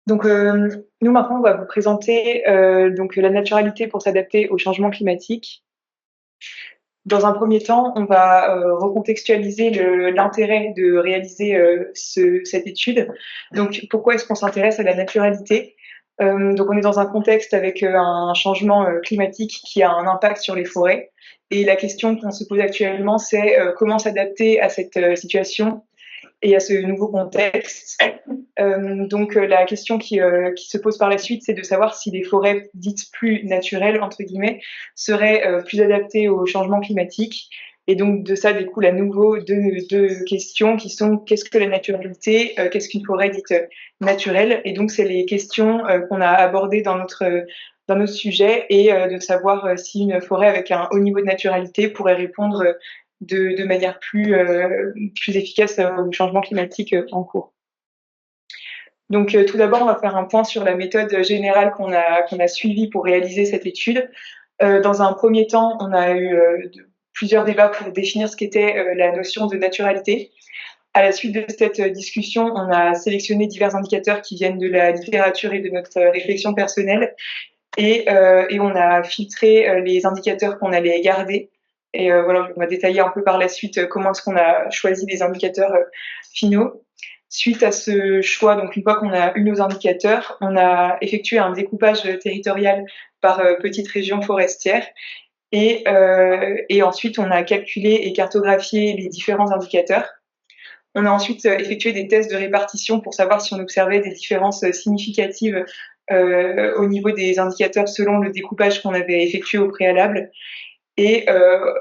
Donc, nous maintenant, on va vous présenter donc la naturalité pour s'adapter au changement climatique. Dans un premier temps, on va recontextualiser l'intérêt de réaliser cette étude. Donc, pourquoi est-ce qu'on s'intéresse à la naturalité? Donc, on est dans un contexte avec un changement climatique qui a un impact sur les forêts. Et la question qu'on se pose actuellement, c'est comment s'adapter à cette situation et à ce nouveau contexte. La question qui se pose par la suite, c'est de savoir si les forêts dites plus naturelles, entre guillemets, seraient plus adaptées au changement climatique. Et donc de ça découle à nouveau deux questions qui sont qu'est-ce que la naturalité, qu'est-ce qu'une forêt dite naturelle. Et donc c'est les questions qu'on a abordées dans notre sujet et de savoir si une forêt avec un haut niveau de naturalité pourrait répondre de manière plus efficace au changement climatique en cours. Donc tout d'abord, on va faire un point sur la méthode générale qu'on a suivie pour réaliser cette étude. Dans un premier temps, on a eu plusieurs débats pour définir ce qu'était la notion de naturalité. À la suite de cette discussion, on a sélectionné divers indicateurs qui viennent de la littérature et de notre réflexion personnelle et on a filtré les indicateurs qu'on allait garder. Et voilà, on va détailler un peu par la suite comment est-ce qu'on a choisi les indicateurs finaux. Suite à ce choix, donc une fois qu'on a eu nos indicateurs, on a effectué un découpage territorial par petites régions forestières et ensuite on a calculé et cartographié les différents indicateurs. On a ensuite effectué des tests de répartition pour savoir si on observait des différences significatives au niveau des indicateurs selon le découpage qu'on avait effectué au préalable. Et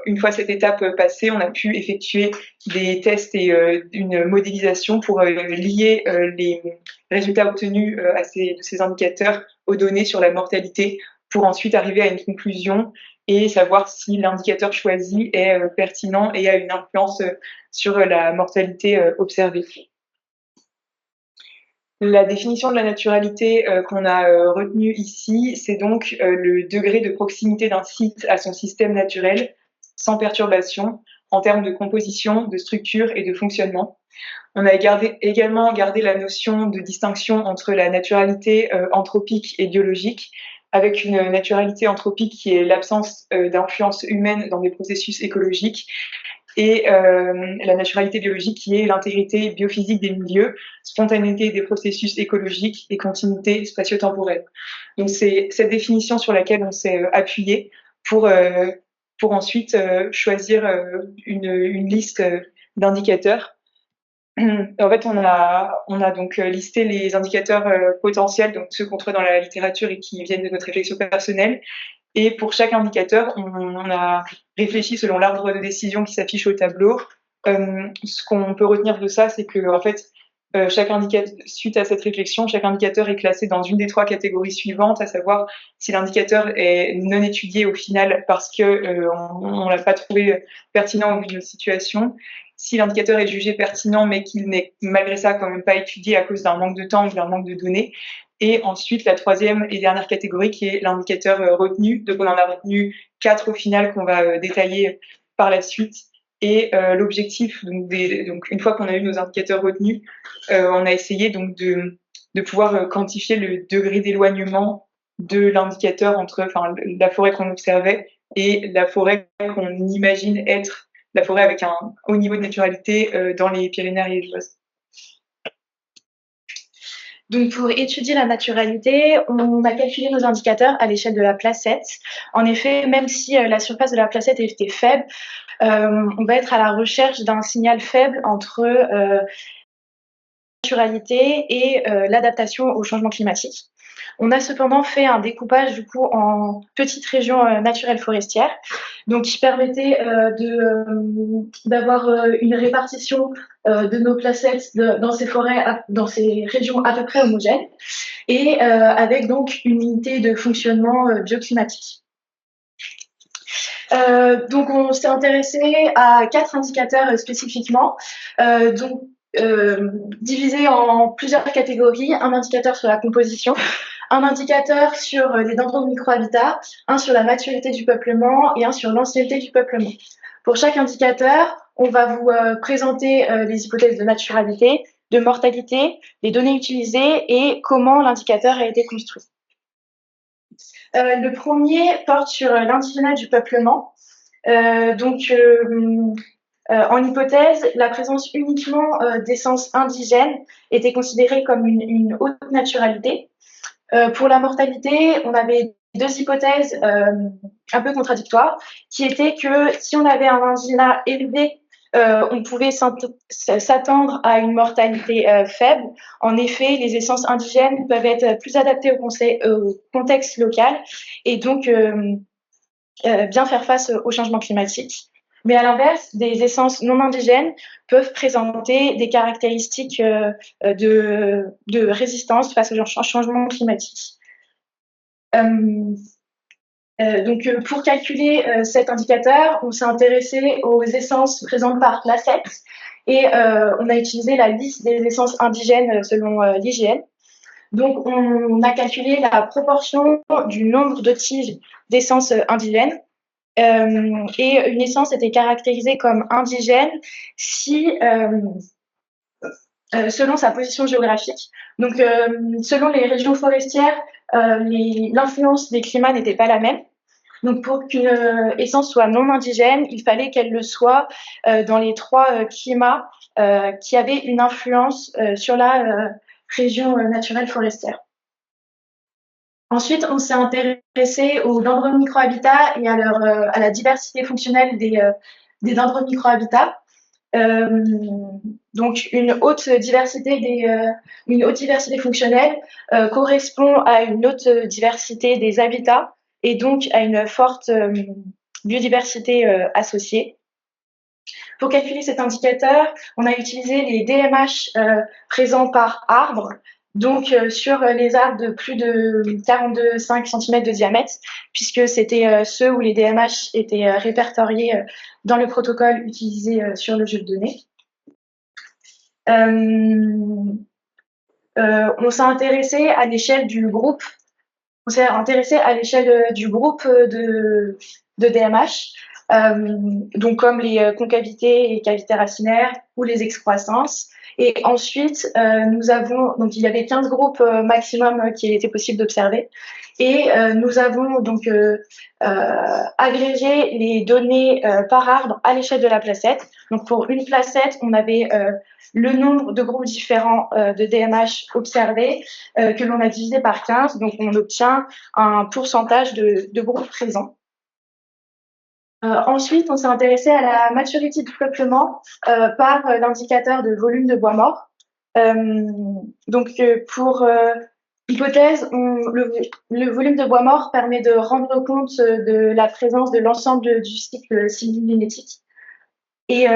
une fois cette étape passée, on a pu effectuer des tests et une modélisation pour lier les résultats obtenus de ces indicateurs aux données sur la mortalité pour ensuite arriver à une conclusion et savoir si l'indicateur choisi est pertinent et a une influence sur la mortalité observée. La définition de la naturalité qu'on a retenue ici, c'est donc le degré de proximité d'un site à son système naturel, sans perturbation, en termes de composition, de structure et de fonctionnement. On a également gardé la notion de distinction entre la naturalité anthropique et biologique, avec une naturalité anthropique qui est l'absence d'influence humaine dans des processus écologiques et la naturalité biologique qui est l'intégrité biophysique des milieux, spontanéité des processus écologiques et continuité spatio-temporelle. Donc c'est cette définition sur laquelle on s'est appuyé pour, pour ensuite choisir une liste d'indicateurs. En fait, on a donc listé les indicateurs potentiels, donc ceux qu'on trouve dans la littérature et qui viennent de notre réflexion personnelle, et pour chaque indicateur, on a réfléchi selon l'arbre de décision qui s'affiche au tableau. Ce qu'on peut retenir de ça, c'est que en fait, chaque indicateur, suite à cette réflexion, chaque indicateur est classé dans une des trois catégories suivantes, à savoir si l'indicateur est non étudié au final parce que on l'a pas trouvé pertinent au vu de notre situation, si l'indicateur est jugé pertinent mais qu'il n'est malgré ça quand même pas étudié à cause d'un manque de temps ou d'un manque de données, et ensuite, la troisième et dernière catégorie qui est l'indicateur retenu. Donc, on en a retenu 4 au final qu'on va détailler par la suite. Et l'objectif, donc une fois qu'on a eu nos indicateurs retenus, on a essayé donc de pouvoir quantifier le degré d'éloignement de l'indicateur entre la forêt qu'on observait et la forêt qu'on imagine être la forêt avec un haut niveau de naturalité dans les Pyrénées ariégeoises. Donc, pour étudier la naturalité, on a calculé nos indicateurs à l'échelle de la placette. En effet, même si la surface de la placette était faible, on va être à la recherche d'un signal faible entre la naturalité et l'adaptation au changement climatique. On a cependant fait un découpage du coup en petites régions naturelles forestières, donc qui permettait d'avoir une répartition de nos placettes dans ces forêts, dans ces régions à peu près homogènes, et avec donc une unité de fonctionnement bioclimatique. Donc on s'est intéressé à 4 indicateurs spécifiquement, donc divisés en plusieurs catégories. Un indicateur sur la composition, un indicateur sur les dendrons de microhabitat, un sur la maturité du peuplement et un sur l'ancienneté du peuplement. Pour chaque indicateur, on va vous présenter les hypothèses de naturalité, de mortalité, les données utilisées et comment l'indicateur a été construit. Le premier porte sur l'indigénat du peuplement. En hypothèse, la présence uniquement d'essences indigènes était considérée comme une haute naturalité. Pour la mortalité, on avait deux hypothèses un peu contradictoires, qui étaient que si on avait un indigénat élevé, on pouvait s'attendre à une mortalité faible. En effet, les essences indigènes peuvent être plus adaptées au contexte local et donc bien faire face au changement climatique. Mais à l'inverse, des essences non indigènes peuvent présenter des caractéristiques de résistance face au changement climatique. Pour calculer cet indicateur, on s'est intéressé aux essences présentes par placette et on a utilisé la liste des essences indigènes selon l'IGN. Donc, on a calculé la proportion du nombre de tiges d'essences indigènes. Et une essence était caractérisée comme indigène si, selon sa position géographique. Donc, selon les régions forestières, l'influence des climats n'était pas la même. Donc, pour qu'une essence soit non indigène, il fallait qu'elle le soit dans les trois climats qui avaient une influence sur la région naturelle forestière. Ensuite, on s'est intéressé aux dendrons microhabitats et à la diversité fonctionnelle des dendrons microhabitats. Donc, une haute diversité fonctionnelle correspond à une haute diversité des habitats et donc à une forte biodiversité associée. Pour calculer cet indicateur, on a utilisé les DMH présents par arbre, donc sur les arbres de plus de 42,5 cm de diamètre, puisque c'était ceux où les DMH étaient répertoriés dans le protocole utilisé sur le jeu de données. On s'est intéressé à l'échelle du groupe. De DMH, donc comme les concavités et cavités racinaires ou les excroissances. Et ensuite, donc il y avait 15 groupes maximum qu'il était possible d'observer. Et nous avons donc agrégé les données par arbre à l'échelle de la placette. Donc pour une placette, on avait le nombre de groupes différents de DMH observés que l'on a divisé par 15. Donc on obtient un pourcentage de groupes présents. Ensuite, on s'est intéressé à la maturité du peuplement par l'indicateur de volume de bois mort. Pour hypothèse, le volume de bois mort permet de rendre compte de la présence de l'ensemble du cycle sylvogénétique. Et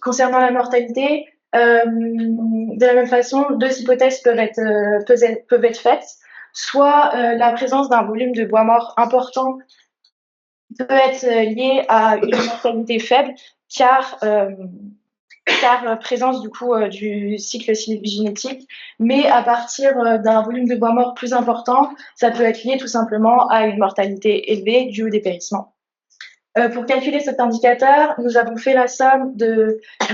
concernant la mortalité, de la même façon, deux hypothèses peuvent être faites. Soit la présence d'un volume de bois mort important peut être lié à une mortalité faible, car présence du coup du cycle sylvogénétique, mais à partir d'un volume de bois mort plus important, ça peut être lié tout simplement à une mortalité élevée due au dépérissement. Pour calculer cet indicateur, nous avons fait la somme du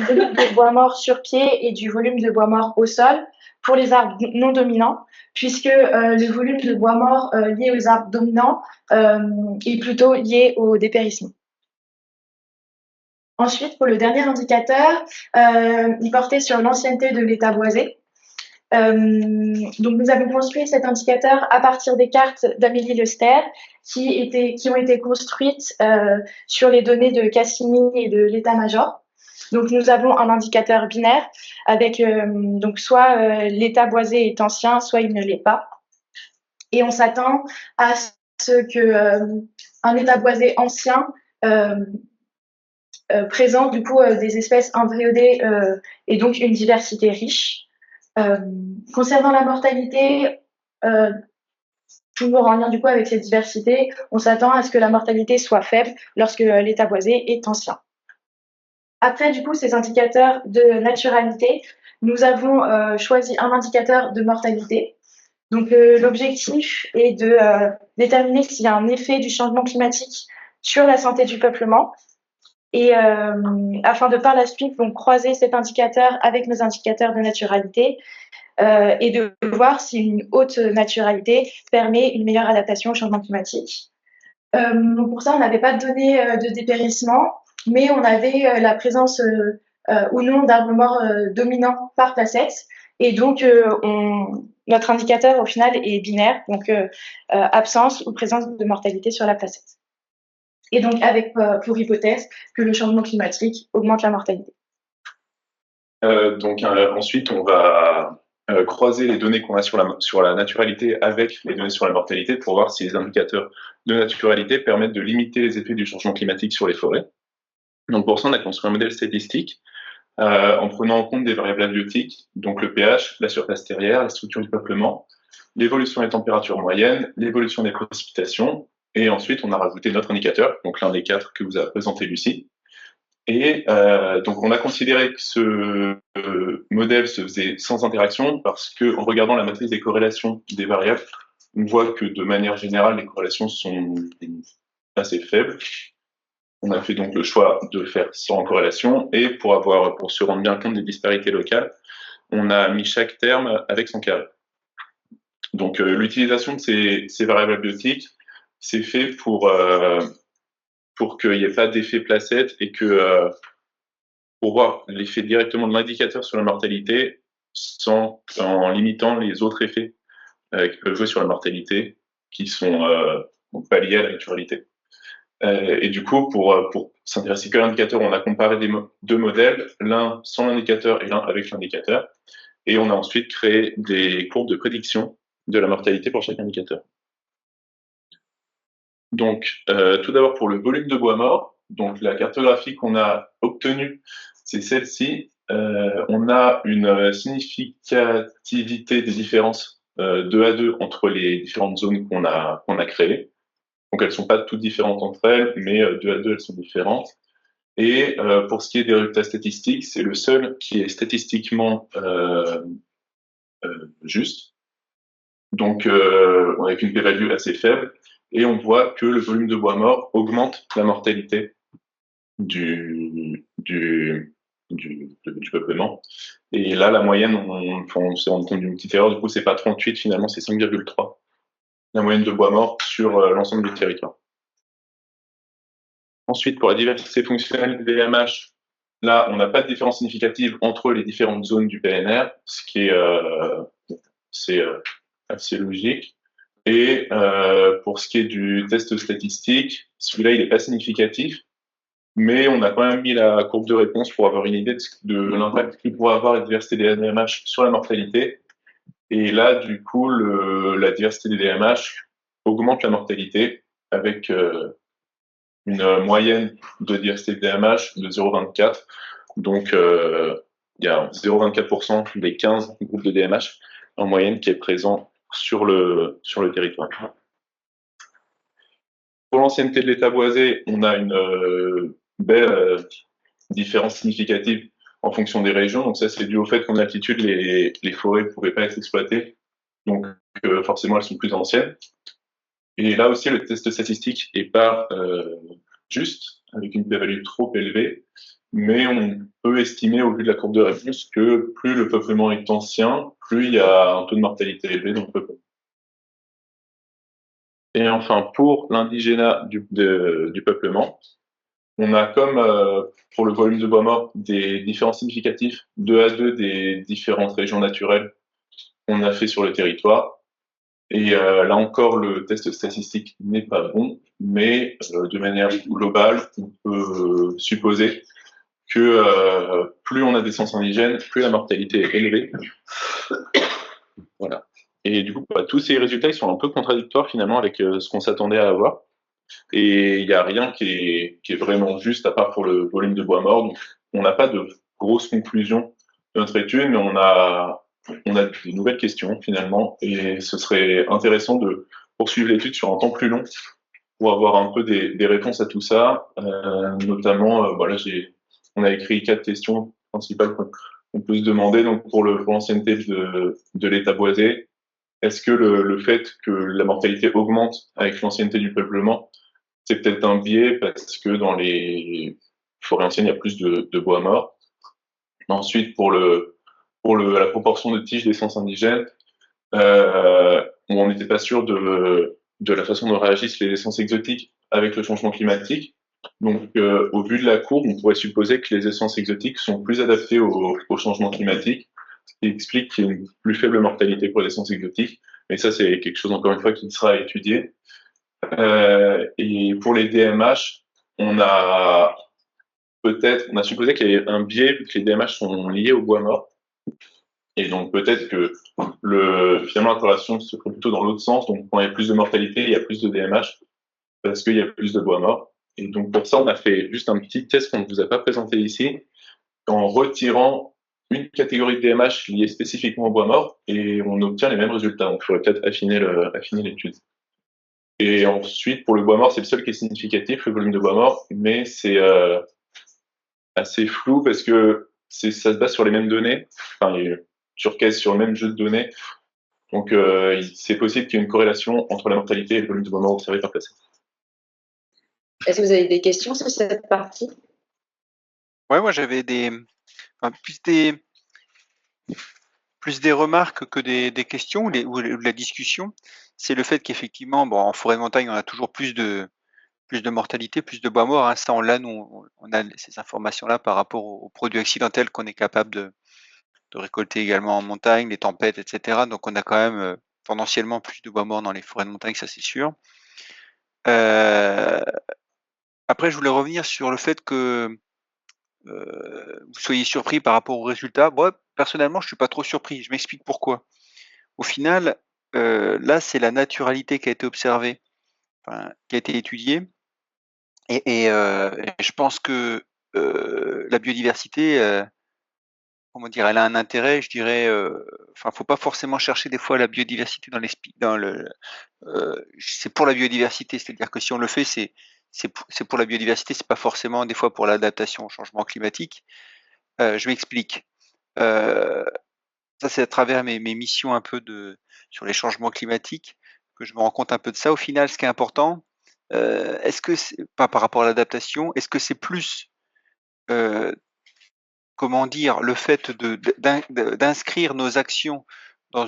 volume de bois mort sur pied et du volume de bois mort au sol pour les arbres non dominants, puisque le volume de bois mort lié aux arbres dominants est plutôt lié au dépérissement. Ensuite, pour le dernier indicateur, il portait sur l'ancienneté de l'état boisé. Donc, nous avons construit cet indicateur à partir des cartes d'Amélie Lester qui ont été construites sur les données de Cassini et de l'état-major. Donc, nous avons un indicateur binaire avec donc soit l'état boisé est ancien, soit il ne l'est pas. Et on s'attend à ce que un état boisé ancien présente du coup des espèces embryodées et donc une diversité riche. Concernant la mortalité, toujours en lien du coup avec cette diversité, on s'attend à ce que la mortalité soit faible lorsque l'état boisé est ancien. Après du coup ces indicateurs de naturalité, nous avons choisi un indicateur de mortalité. Donc l'objectif est de déterminer s'il y a un effet du changement climatique sur la santé du peuplement. Et afin de par la suite donc croiser cet indicateur avec nos indicateurs de naturalité et de voir si une haute naturalité permet une meilleure adaptation au changement climatique. Donc pour ça, on n'avait pas de données de dépérissement, mais on avait la présence ou non d'arbres morts dominants par placette. Et donc, notre indicateur, au final, est binaire, donc absence ou présence de mortalité sur la placette. Et donc, avec pour hypothèse que le changement climatique augmente la mortalité. Ensuite, on va croiser les données qu'on a sur la naturalité avec les données sur la mortalité pour voir si les indicateurs de naturalité permettent de limiter les effets du changement climatique sur les forêts. Donc pour ça, on a construit un modèle statistique en prenant en compte des variables abiotiques, donc le pH, la surface terrière, la structure du peuplement, l'évolution des températures moyennes, l'évolution des précipitations, et ensuite on a rajouté notre indicateur, donc l'un des 4 que vous a présenté Lucie. Et donc on a considéré que ce modèle se faisait sans interaction parce que en regardant la matrice des corrélations des variables, on voit que de manière générale les corrélations sont assez faibles. On a fait donc le choix de faire sans corrélation et pour se rendre bien compte des disparités locales, on a mis chaque terme avec son carré. Donc l'utilisation de ces variables abiotiques, c'est fait pour qu'il n'y ait pas d'effet placette et que pour voir l'effet directement de l'indicateur sur la mortalité en limitant les autres effets qui peuvent jouer sur la mortalité qui sont pas liés à la naturalité. Et du coup, pour s'intéresser qu'à l'indicateur, on a comparé deux modèles, l'un sans l'indicateur et l'un avec l'indicateur. Et on a ensuite créé des courbes de prédiction de la mortalité pour chaque indicateur. Donc, tout d'abord pour le volume de bois mort, donc la cartographie qu'on a obtenue, c'est celle-ci. On a une significativité des différences 2 à 2 entre les différentes zones qu'on a créées. Donc elles sont pas toutes différentes entre elles, mais 2 à 2 elles sont différentes. Et pour ce qui est des résultats statistiques, c'est le seul qui est statistiquement juste. Donc avec une p-value assez faible, et on voit que le volume de bois mort augmente la mortalité du peuplement. Et là, la moyenne, on s'est rendu compte d'une petite erreur, du coup, c'est pas 38, finalement, c'est 5,3. La moyenne de bois mort sur l'ensemble du territoire. Ensuite, pour la diversité fonctionnelle du VMH, là, on n'a pas de différence significative entre les différentes zones du PNR, ce qui est assez logique. Et pour ce qui est du test statistique, celui-là, il n'est pas significatif, mais on a quand même mis la courbe de réponse pour avoir une idée de l'impact qu'il pourrait avoir la diversité des DMH sur la mortalité. Et là, du coup, la diversité des DMH augmente la mortalité avec une moyenne de diversité de DMH de 0,24. Donc, il y a 0,24% des 15 groupes de DMH en moyenne qui est présent sur le territoire. Pour l'ancienneté de l'état boisé, on a une belle différence significative en fonction des régions. Donc ça, c'est dû au fait qu'en altitude, les forêts ne pouvaient pas être exploitées. Donc forcément, elles sont plus anciennes. Et là aussi, le test statistique est pas juste, avec une p-value trop élevée. Mais on peut estimer, au vu de la courbe de réponse, que plus le peuplement est ancien, plus il y a un taux de mortalité élevé dans le peuplement. Et enfin, pour l'indigénat du peuplement, on a comme pour le volume de bois mort des différences significatives 2 à 2 des différentes régions naturelles qu'on a fait sur le territoire. Et là encore, le test statistique n'est pas bon, mais de manière globale, on peut supposer que plus on a des sens indigènes, plus la mortalité est élevée. Voilà. Et du coup, tous ces résultats ils sont un peu contradictoires finalement avec ce qu'on s'attendait à avoir. Et il n'y a rien qui est vraiment juste à part pour le volume de bois mort. Donc, on n'a pas de grosses conclusions de notre étude, mais on a des nouvelles questions finalement. Et ce serait intéressant de poursuivre l'étude sur un temps plus long pour avoir un peu des réponses à tout ça. Notamment, voilà, on a écrit 4 questions principales qu'on peut se demander. Donc, pour l'ancienneté de l'état boisé, est-ce que le fait que la mortalité augmente avec l'ancienneté du peuplement, c'est peut-être un biais parce que dans les forêts anciennes, il y a plus de bois mort. Ensuite, pour la proportion de tiges d'essence indigène, on n'était pas sûr de la façon dont réagissent les essences exotiques avec le changement climatique. Donc, au vu de la courbe, on pourrait supposer que les essences exotiques sont plus adaptées au changement climatique, ce qui explique qu'il y a une plus faible mortalité pour les essences exotiques. Mais ça, c'est quelque chose, encore une fois, qui sera étudié. Et pour les DMH, on a supposé qu'il y avait un biais, vu que les DMH sont liés au bois mort. Et donc, peut-être que finalement, la corrélation se fait plutôt dans l'autre sens. Donc, quand il y a plus de mortalité, il y a plus de DMH, parce qu'il y a plus de bois mort. Et donc, pour ça, on a fait juste un petit test qu'on ne vous a pas présenté ici, en retirant une catégorie de DMH liée spécifiquement au bois mort, et on obtient les mêmes résultats. Donc, il faudrait peut-être affiner l'étude. Et ensuite, pour le bois mort, c'est le seul qui est significatif, le volume de bois mort, mais c'est assez flou parce que ça se base sur les mêmes données, enfin, sur le même jeu de données. Donc, c'est possible qu'il y ait une corrélation entre la mortalité et le volume de bois mort observé par placé. Est-ce que vous avez des questions sur cette partie? Ouais, moi j'avais plus des remarques que des questions ou de la discussion. C'est le fait qu'effectivement, en forêt de montagne, on a toujours plus de mortalité, plus de bois mort. Hein. Ça, on l'a, nous, on a ces informations-là par rapport aux produits accidentels qu'on est capable de récolter également en montagne, les tempêtes, etc. Donc, on a quand même tendanciellement plus de bois mort dans les forêts de montagne, ça c'est sûr. Après, je voulais revenir sur le fait que vous soyez surpris par rapport aux résultats. Moi, personnellement, je suis pas trop surpris. Je m'explique pourquoi. Au final, là, c'est la naturalité qui a été observée, qui a été étudiée, et je pense que la biodiversité, comment dire, elle a un intérêt, je dirais. Faut pas forcément chercher des fois la biodiversité c'est pour la biodiversité, c'est-à-dire que si on le fait, c'est pour la biodiversité, c'est pas forcément des fois pour l'adaptation au changement climatique. Je m'explique. Ça, c'est à travers mes missions un peu sur les changements climatiques que je me rends compte un peu de ça. Au final, ce qui est important, est-ce que pas par rapport à l'adaptation, est-ce que c'est plus, comment dire, le fait d'inscrire nos actions dans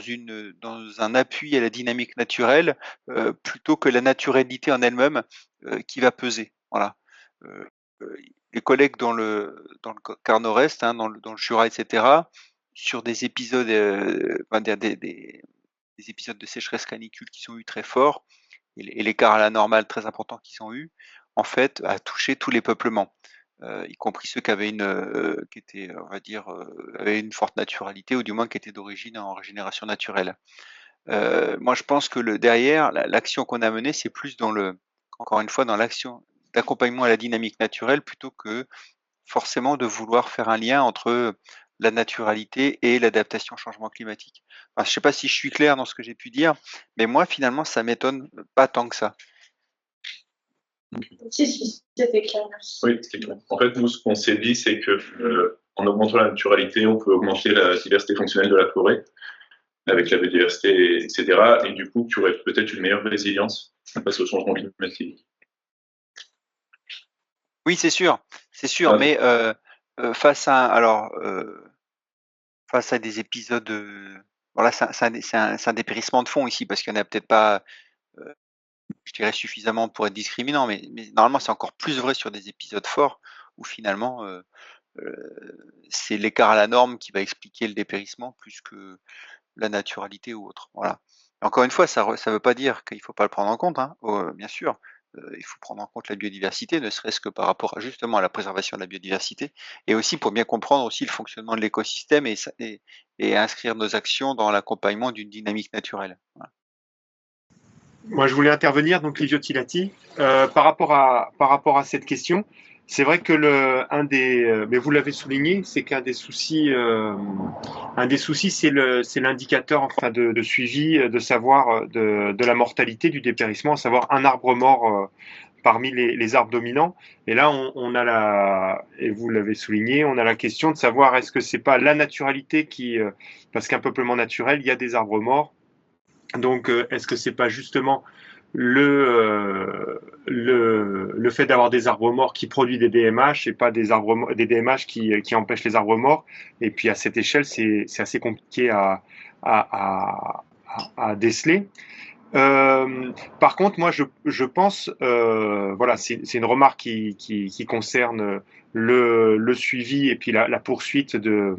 un appui à la dynamique naturelle, plutôt que la naturalité en elle-même, qui va peser. Voilà. Les collègues dans le quart nord-est, hein, dans le Jura, etc., sur des épisodes, des épisodes de sécheresse canicule qu'ils ont eu très forts, et l'écart à la normale très important qu'ils ont eu, en fait, a touché tous les peuplements, y compris ceux qui avaient qui étaient, on va dire, avaient une forte naturalité, ou du moins qui étaient d'origine en régénération naturelle. Moi, je pense que derrière, l'action qu'on a menée, c'est plus encore une fois, dans l'action d'accompagnement à la dynamique naturelle, plutôt que forcément de vouloir faire un lien entre la naturalité et l'adaptation au changement climatique. Je ne sais pas si je suis clair dans ce que j'ai pu dire, mais moi, finalement, ça m'étonne pas tant que ça. Si, c'était clair, merci. Oui, c'était clair. En fait, nous, ce qu'on s'est dit, c'est que en augmentant la naturalité, on peut augmenter la diversité fonctionnelle de la forêt, avec la biodiversité, etc. Et du coup, tu aurais peut-être une meilleure résilience face au changement climatique. Oui, c'est sûr, mais face à des épisodes, voilà, c'est un dépérissement de fond ici, parce qu'il n'y en a peut-être pas, je dirais, suffisamment pour être discriminant, mais normalement, c'est encore plus vrai sur des épisodes forts où finalement, c'est l'écart à la norme qui va expliquer le dépérissement plus que la naturalité ou autre. Voilà. Encore une fois, ça ne veut pas dire qu'il ne faut pas le prendre en compte, hein, bien sûr. Il faut prendre en compte la biodiversité, ne serait-ce que par rapport justement à la préservation de la biodiversité, et aussi pour bien comprendre aussi le fonctionnement de l'écosystème, et inscrire nos actions dans l'accompagnement d'une dynamique naturelle. Voilà. Moi, je voulais intervenir, donc Livio Tilati, par rapport à cette question. C'est vrai que mais vous l'avez souligné, c'est qu'un des soucis, c'est l'indicateur, enfin, de suivi, de savoir de la mortalité, du dépérissement, à savoir un arbre mort parmi les arbres dominants. Et là, on a et vous l'avez souligné, on a la question de savoir est-ce que c'est pas la naturalité parce qu'un peuplement naturel, il y a des arbres morts. Donc, est-ce que c'est pas justement le fait d'avoir des arbres morts qui produisent des DMH et pas des DMH qui empêchent les arbres morts. Et puis à cette échelle, c'est assez compliqué à déceler. Par contre, moi, je pense, voilà, c'est une remarque qui concerne le suivi et puis la poursuite de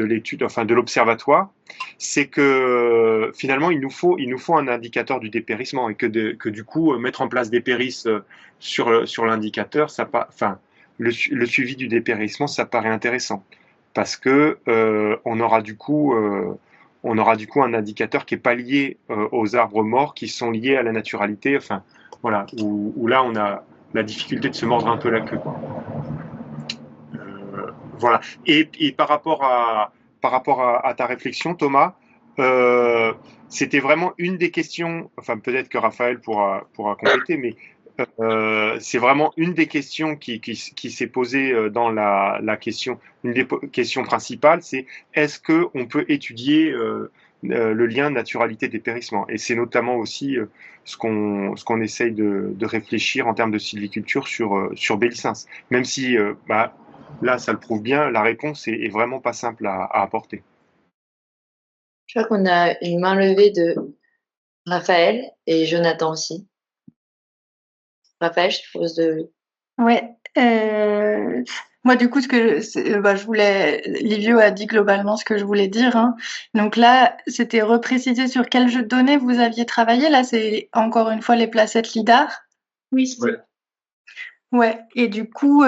l'étude, enfin de l'observatoire, c'est que finalement, il nous faut un indicateur du dépérissement et que du coup, mettre en place des périsses sur l'indicateur, enfin, le suivi du dépérissement, ça paraît intéressant parce que on aura du coup un indicateur qui n'est pas lié aux arbres morts, qui sont liés à la naturalité, enfin, voilà, où là, on a la difficulté de se mordre un peu la queue, quoi. Voilà. Et par rapport à ta réflexion, Thomas, c'était vraiment une des questions, enfin, peut-être que Raphaël pourra compléter, mais c'est vraiment une des questions qui s'est posée dans la question, une des questions principales, c'est est-ce qu'on peut étudier le lien naturalité-dépérissement? Et c'est notamment aussi ce qu'on essaye de réfléchir en termes de sylviculture sur Bellicens. Même si là, ça le prouve bien, la réponse est vraiment pas simple à apporter. Je crois qu'on a une main levée de Raphaël et Jonathan aussi. Raphaël, je te propose de... Ouais. Moi, du coup, je voulais, Livio a dit globalement ce que je voulais dire, hein. Donc là, c'était repréciser sur quel jeu de données vous aviez travaillé. Là, c'est encore une fois les placettes LIDAR. Oui. Ouais. Ouais. Et du coup,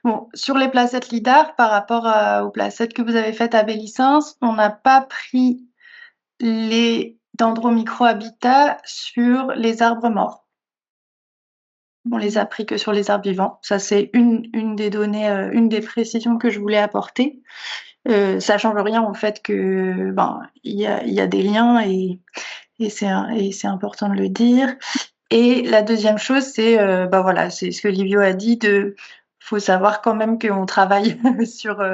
bon, sur les placettes LIDAR, par rapport aux placettes que vous avez faites à Bellicens, on n'a pas pris les dendromicro-habitats sur les arbres morts. On les a pris que sur les arbres vivants. Ça, c'est une des données, une des précisions que je voulais apporter. Ça change rien au fait que, il y a des liens et c'est important de le dire. Et la deuxième chose, c'est, voilà, c'est ce que Livio a dit faut savoir quand même qu'on travaille sur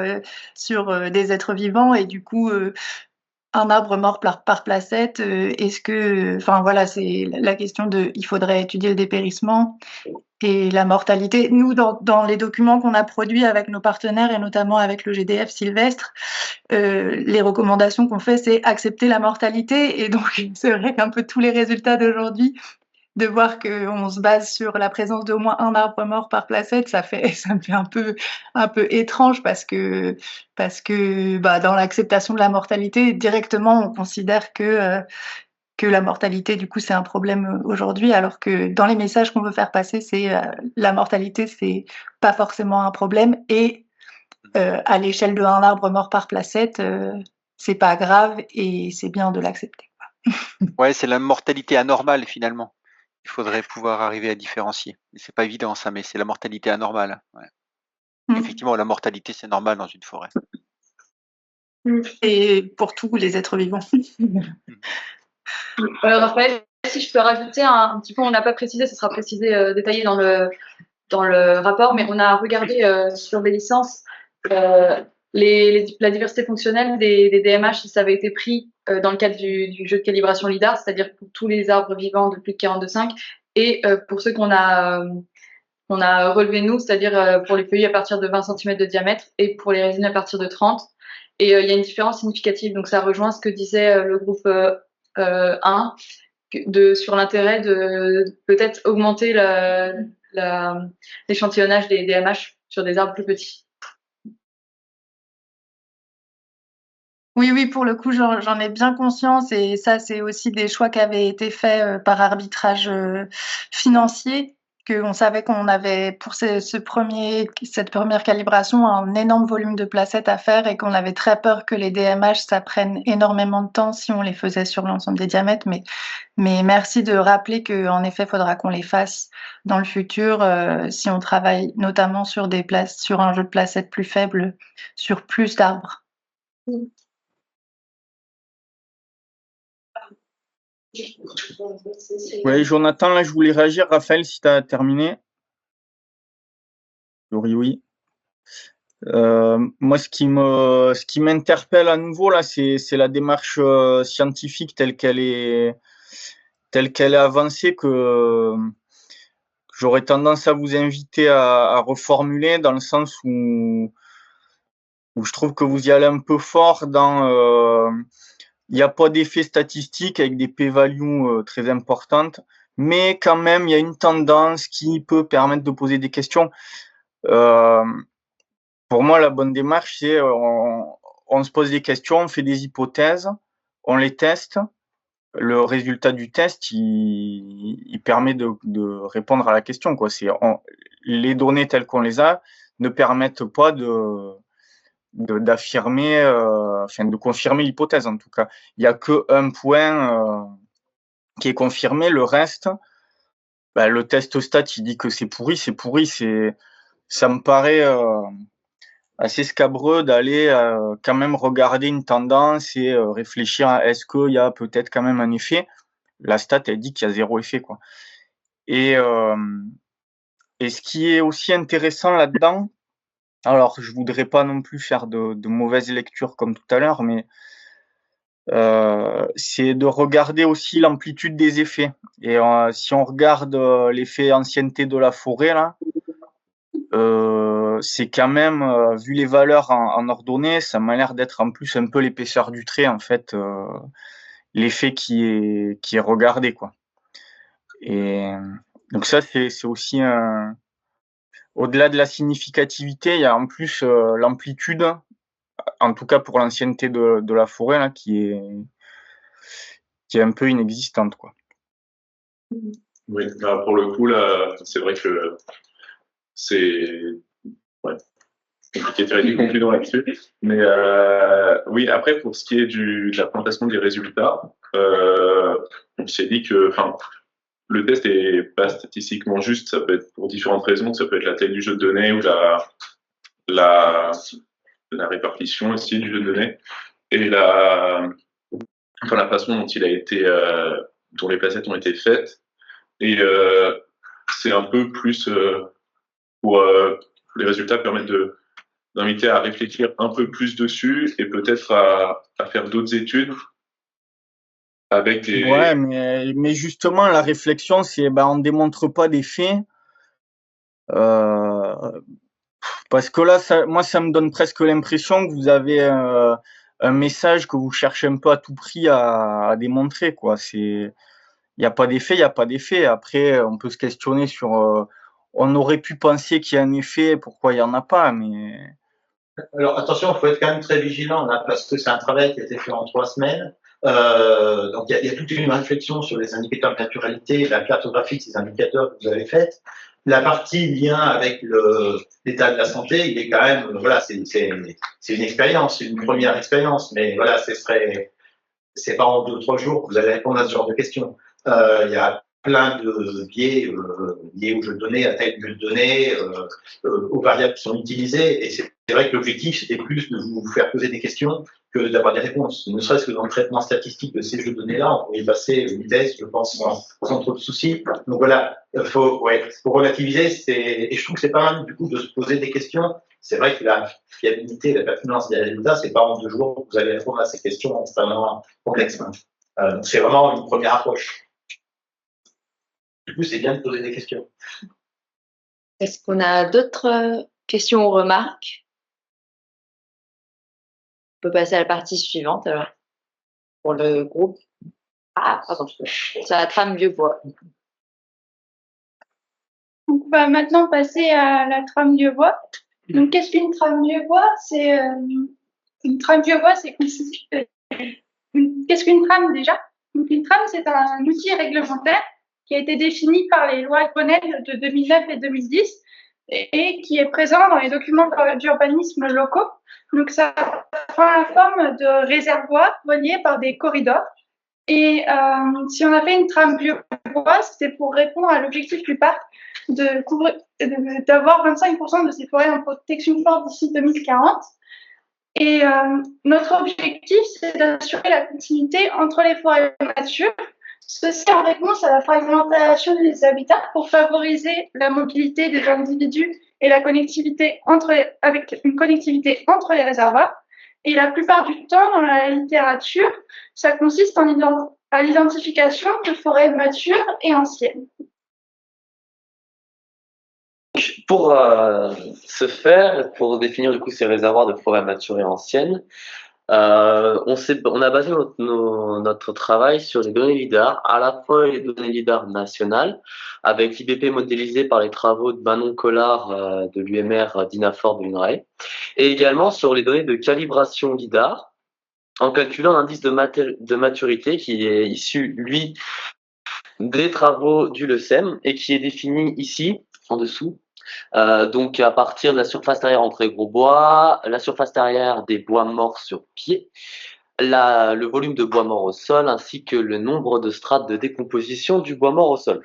des êtres vivants et du coup, un arbre mort par placette, est-ce que, enfin voilà, c'est la question il faudrait étudier le dépérissement et la mortalité. Nous, dans les documents qu'on a produits avec nos partenaires et notamment avec le GDF Sylvestre, les recommandations qu'on fait, c'est accepter la mortalité. Et donc, c'est vrai qu'un peu tous les résultats d'aujourd'hui, de voir qu'on se base sur la présence d'au moins un arbre mort par placette, ça me fait un peu étrange parce que dans l'acceptation de la mortalité, directement, on considère que la mortalité, du coup, c'est un problème aujourd'hui, alors que dans les messages qu'on veut faire passer, c'est la mortalité, c'est pas forcément un problème et à l'échelle de un arbre mort par placette, c'est pas grave et c'est bien de l'accepter. Ouais, c'est la mortalité anormale finalement. Il faudrait pouvoir arriver à différencier. C'est pas évident ça, mais c'est la mortalité anormale. Ouais. Effectivement, la mortalité, c'est normal dans une forêt. Et pour tous les êtres vivants. Raphaël, si je peux rajouter un petit point, on n'a pas précisé, ce sera précisé, détaillé dans le rapport, mais on a regardé sur des licences la diversité fonctionnelle des DMH, si ça avait été pris dans le cadre du jeu de calibration LIDAR, c'est-à-dire pour tous les arbres vivants de plus de 42,5, et pour ceux qu'on a relevés nous, c'est-à-dire pour les feuillus à partir de 20 cm de diamètre et pour les résines à partir de 30. Et il y a une différence significative, donc ça rejoint ce que disait le groupe 1 sur l'intérêt de peut-être augmenter l'échantillonnage des DMH sur des arbres plus petits. Oui, pour le coup, j'en ai bien conscience et ça, c'est aussi des choix qui avaient été faits par arbitrage financier, qu'on savait qu'on avait pour cette première calibration un énorme volume de placettes à faire et qu'on avait très peur que les DMH, ça prenne énormément de temps si on les faisait sur l'ensemble des diamètres. Mais merci de rappeler qu'en effet, il faudra qu'on les fasse dans le futur si on travaille notamment sur un jeu de placettes plus faible, sur plus d'arbres. Oui, Jonathan, là, je voulais réagir. Raphaël, si tu as terminé. Oui. Moi, ce qui m'interpelle à nouveau, là, c'est la démarche scientifique telle qu'elle telle qu'elle est avancée que j'aurais tendance à vous inviter à reformuler dans le sens où je trouve que vous y allez un peu fort dans il n'y a pas d'effet statistique avec des p-values très importantes, mais quand même il y a une tendance qui peut permettre de poser des questions. Pour moi, la bonne démarche, c'est on se pose des questions, on fait des hypothèses, on les teste. Le résultat du test, il permet de répondre à la question, quoi. Les données telles qu'on les a ne permettent pas d'affirmer, enfin de confirmer l'hypothèse en tout cas. Il y a que un point qui est confirmé, le reste, le test stat il dit que c'est pourri, ça me paraît assez scabreux d'aller quand même regarder une tendance et réfléchir à est-ce qu'il y a peut-être quand même un effet. La stat elle dit qu'il y a 0 effet, quoi. Et ce qui est aussi intéressant là-dedans, alors je voudrais pas non plus faire de mauvaises lectures comme tout à l'heure, mais c'est de regarder aussi l'amplitude des effets. Et si on regarde l'effet ancienneté de la forêt là, c'est quand même, vu les valeurs en ordonnée, ça m'a l'air d'être en plus un peu l'épaisseur du trait en fait, l'effet qui est regardé, quoi. Et donc ça c'est aussi au-delà de la significativité, il y a en plus l'amplitude, en tout cas pour l'ancienneté de la forêt là, qui est un peu inexistante, quoi. Oui, pour le coup là, c'est vrai que c'est compliqué de faire des conclusions là-dessus. Mais oui, après pour ce qui est de la présentation des résultats, on s'est dit que, le test est pas statistiquement juste, ça peut être pour différentes raisons, ça peut être la taille du jeu de données ou la répartition aussi du jeu de données et la façon dont il a été, dont les placettes ont été faites. Et c'est un peu plus pour les résultats permettent d'inviter à réfléchir un peu plus dessus et peut-être à faire d'autres études avec des... Ouais, mais justement, la réflexion, c'est on démontre pas des faits. Parce que là, moi, ça me donne presque l'impression que vous avez un message que vous cherchez un peu à tout prix à démontrer, quoi. Il n'y a pas d'effet, il n'y a pas d'effet. Après, on peut se questionner sur... on aurait pu penser qu'il y a un effet, pourquoi il n'y en a pas, mais... Alors attention, il faut être quand même très vigilant là, parce que c'est un travail qui a été fait en 3 semaines. Donc il y a toute une réflexion sur les indicateurs de naturalité, la cartographie de ces indicateurs que vous avez faite. La partie lien avec l'état de la santé, il est quand même, voilà, c'est une expérience, c'est une première expérience, mais voilà, c'est pas en 2 ou 3 jours que vous allez répondre à ce genre de questions. Il y a plein de biais liés aux jeux de données, à tel jeu de données, aux variables qui sont utilisées. Et c'est vrai que l'objectif, c'était plus de vous faire poser des questions que d'avoir des réponses. Ne serait-ce que dans le traitement statistique de ces jeux de données-là, on pourrait y passer une thèse, je pense, sans trop de soucis. Donc voilà, faut relativiser. Et je trouve que c'est pas mal, du coup, de se poser des questions. C'est vrai que la fiabilité, la pertinence des résultats, c'est pas en 2 jours que vous allez répondre à ces questions extrêmement complexes. Donc c'est vraiment une première approche. Du coup, c'est bien de poser des questions. Est-ce qu'on a d'autres questions ou remarques? On peut passer à la partie suivante alors, pour le groupe. Ah, pardon, c'est la trame Vieux-Bois. On va maintenant passer à la trame Vieux-Bois. Donc, qu'est-ce qu'une trame Vieux-Bois? Une trame Vieux-Bois, qu'est-ce qu'une trame déjà? Donc, une trame, c'est un outil réglementaire qui a été défini par les lois Grenelle de 2009 et 2010 et qui est présent dans les documents d'urbanisme locaux. Donc, ça prend la forme de réservoirs reliés par des corridors. Et si on a fait une trame Vieux-Bois, c'était pour répondre à l'objectif du parc d'avoir 25% de ces forêts en protection forte d'ici 2040. Et notre objectif, c'est d'assurer la continuité entre les forêts matures, ceci en réponse à la fragmentation des habitats pour favoriser la mobilité des individus et la connectivité avec une connectivité entre les réservoirs. Et la plupart du temps, dans la littérature, ça consiste à l'identification de forêts matures et anciennes. Pour ce faire, pour définir du coup ces réservoirs de forêts matures et anciennes, on a basé notre travail sur les données LIDAR, à la fois les données LIDAR nationales, avec l'IBP modélisé par les travaux de Manon Collard de l'UMR d'INAFOR de l'UNRAE, et également sur les données de calibration LIDAR, en calculant l'indice de maturité qui est issu, lui, des travaux du LECEM et qui est défini ici, en dessous. Donc à partir de la surface terrière entre gros bois, la surface terrière des bois morts sur pied, le volume de bois mort au sol, ainsi que le nombre de strates de décomposition du bois mort au sol.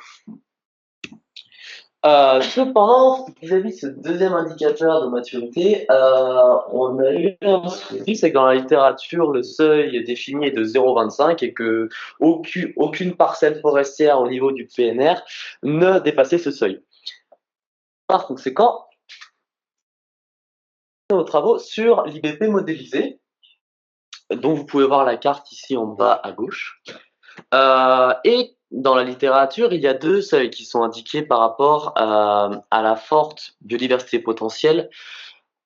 Cependant, vis-à-vis de ce deuxième indicateur de maturité, on a eu un souci, c'est que dans la littérature, le seuil défini est de 0,25 et que aucune parcelle forestière au niveau du PNR ne dépassait ce seuil. Par conséquent, nos travaux sur l'IBP modélisé, dont vous pouvez voir la carte ici en bas à gauche. Et dans la littérature, il y a deux seuils qui sont indiqués par rapport à la forte biodiversité potentielle,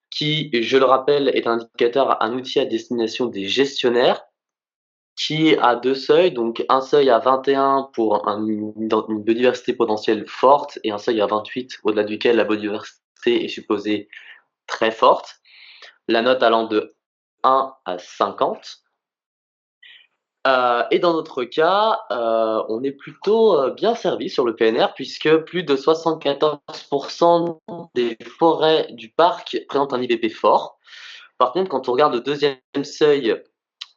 qui, je le rappelle, est un indicateur, un outil à destination des gestionnaires, qui a deux seuils, donc un seuil à 21 pour une biodiversité potentielle forte et un seuil à 28 au-delà duquel la biodiversité est supposée très forte, la note allant de 1 à 50. Et dans notre cas, on est plutôt bien servi sur le PNR puisque plus de 74% des forêts du parc présentent un IBP fort. Par contre, quand on regarde le deuxième seuil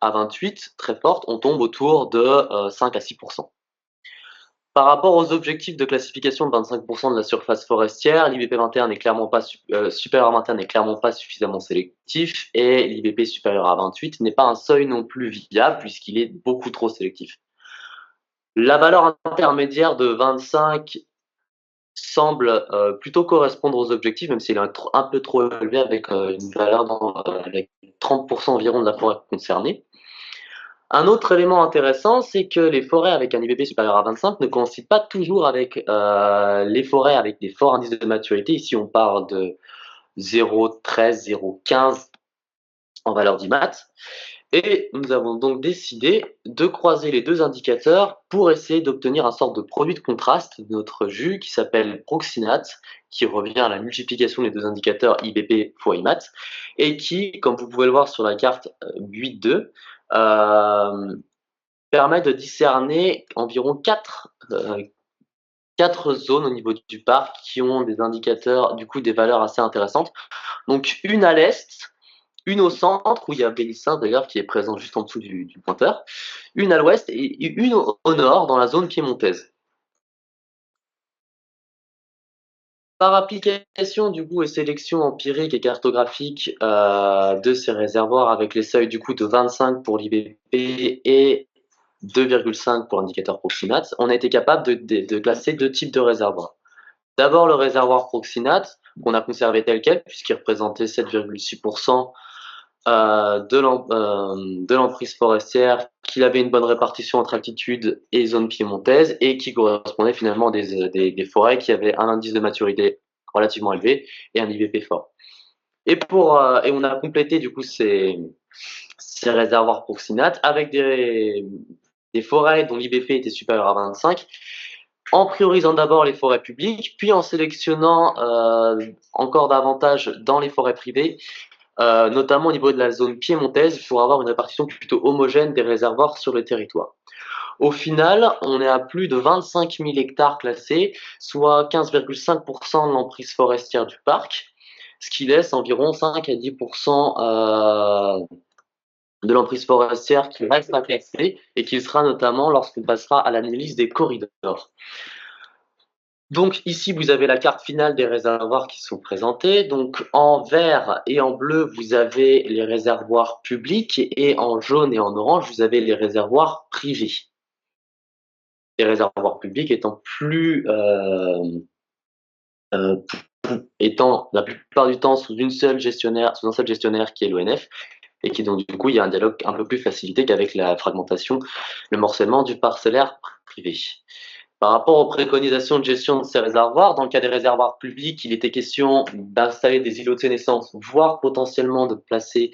à 28, très forte, on tombe autour de 5 à 6%. Par rapport aux objectifs de classification de 25% de la surface forestière, l'IBP 21 n'est clairement pas supérieur à 21 n'est clairement pas suffisamment sélectif et l'IBP supérieur à 28 n'est pas un seuil non plus viable puisqu'il est beaucoup trop sélectif. La valeur intermédiaire de 25 semble plutôt correspondre aux objectifs, même s'il est un peu trop élevé avec une valeur avec 30% environ de la forêt concernée. Un autre élément intéressant, c'est que les forêts avec un IBP supérieur à 25 ne coïncident pas toujours avec les forêts avec des forts indices de maturité. Ici, on parle de 0,13, 0,15 en valeur d'IMAT. Et nous avons donc décidé de croiser les deux indicateurs pour essayer d'obtenir un sorte de produit de contraste de notre jus qui s'appelle Proxinat, qui revient à la multiplication des deux indicateurs IBP fois IMAT, et qui, comme vous pouvez le voir sur la carte 8.2, permet de discerner environ 4 zones au niveau du parc qui ont des indicateurs, du coup des valeurs assez intéressantes. Donc une à l'est, une au centre, où il y a Bélissin d'ailleurs qui est présent juste en dessous du pointeur, une à l'ouest et une au nord dans la zone piémontaise. Par application du coup et sélection empirique et cartographique de ces réservoirs avec les seuils du coup de 25 pour l'IBP et 2,5 pour l'indicateur Proxinat, on a été capable de classer deux types de réservoirs. D'abord le réservoir Proxinat, qu'on a conservé tel quel, puisqu'il représentait 7,6% de l'emprise forestière, qu'il avait une bonne répartition entre altitude et zone piémontaise, et qui correspondait finalement des forêts qui avaient un indice de maturité relativement élevé et un IBP fort. Et on a complété du coup ces réservoirs Proxinat avec des forêts dont l'IBP était supérieur à 25, en priorisant d'abord les forêts publiques, puis en sélectionnant encore davantage dans les forêts privées, notamment au niveau de la zone piémontaise, pour avoir une répartition plutôt homogène des réservoirs sur le territoire. Au final, on est à plus de 25 000 hectares classés, soit 15,5% de l'emprise forestière du parc, ce qui laisse environ 5 à 10% de l'emprise forestière qui reste à classer et qui sera notamment lorsqu'on passera à l'analyse des corridors. Donc ici, vous avez la carte finale des réservoirs qui sont présentés. Donc en vert et en bleu, vous avez les réservoirs publics et en jaune et en orange, vous avez les réservoirs privés. Les réservoirs publics étant étant la plupart du temps sous un seul gestionnaire qui est l'ONF, et qui donc du coup, il y a un dialogue un peu plus facilité qu'avec la fragmentation, le morcellement du parcellaire privé. Par rapport aux préconisations de gestion de ces réservoirs, dans le cas des réservoirs publics, il était question d'installer des îlots de sénescence, voire potentiellement de placer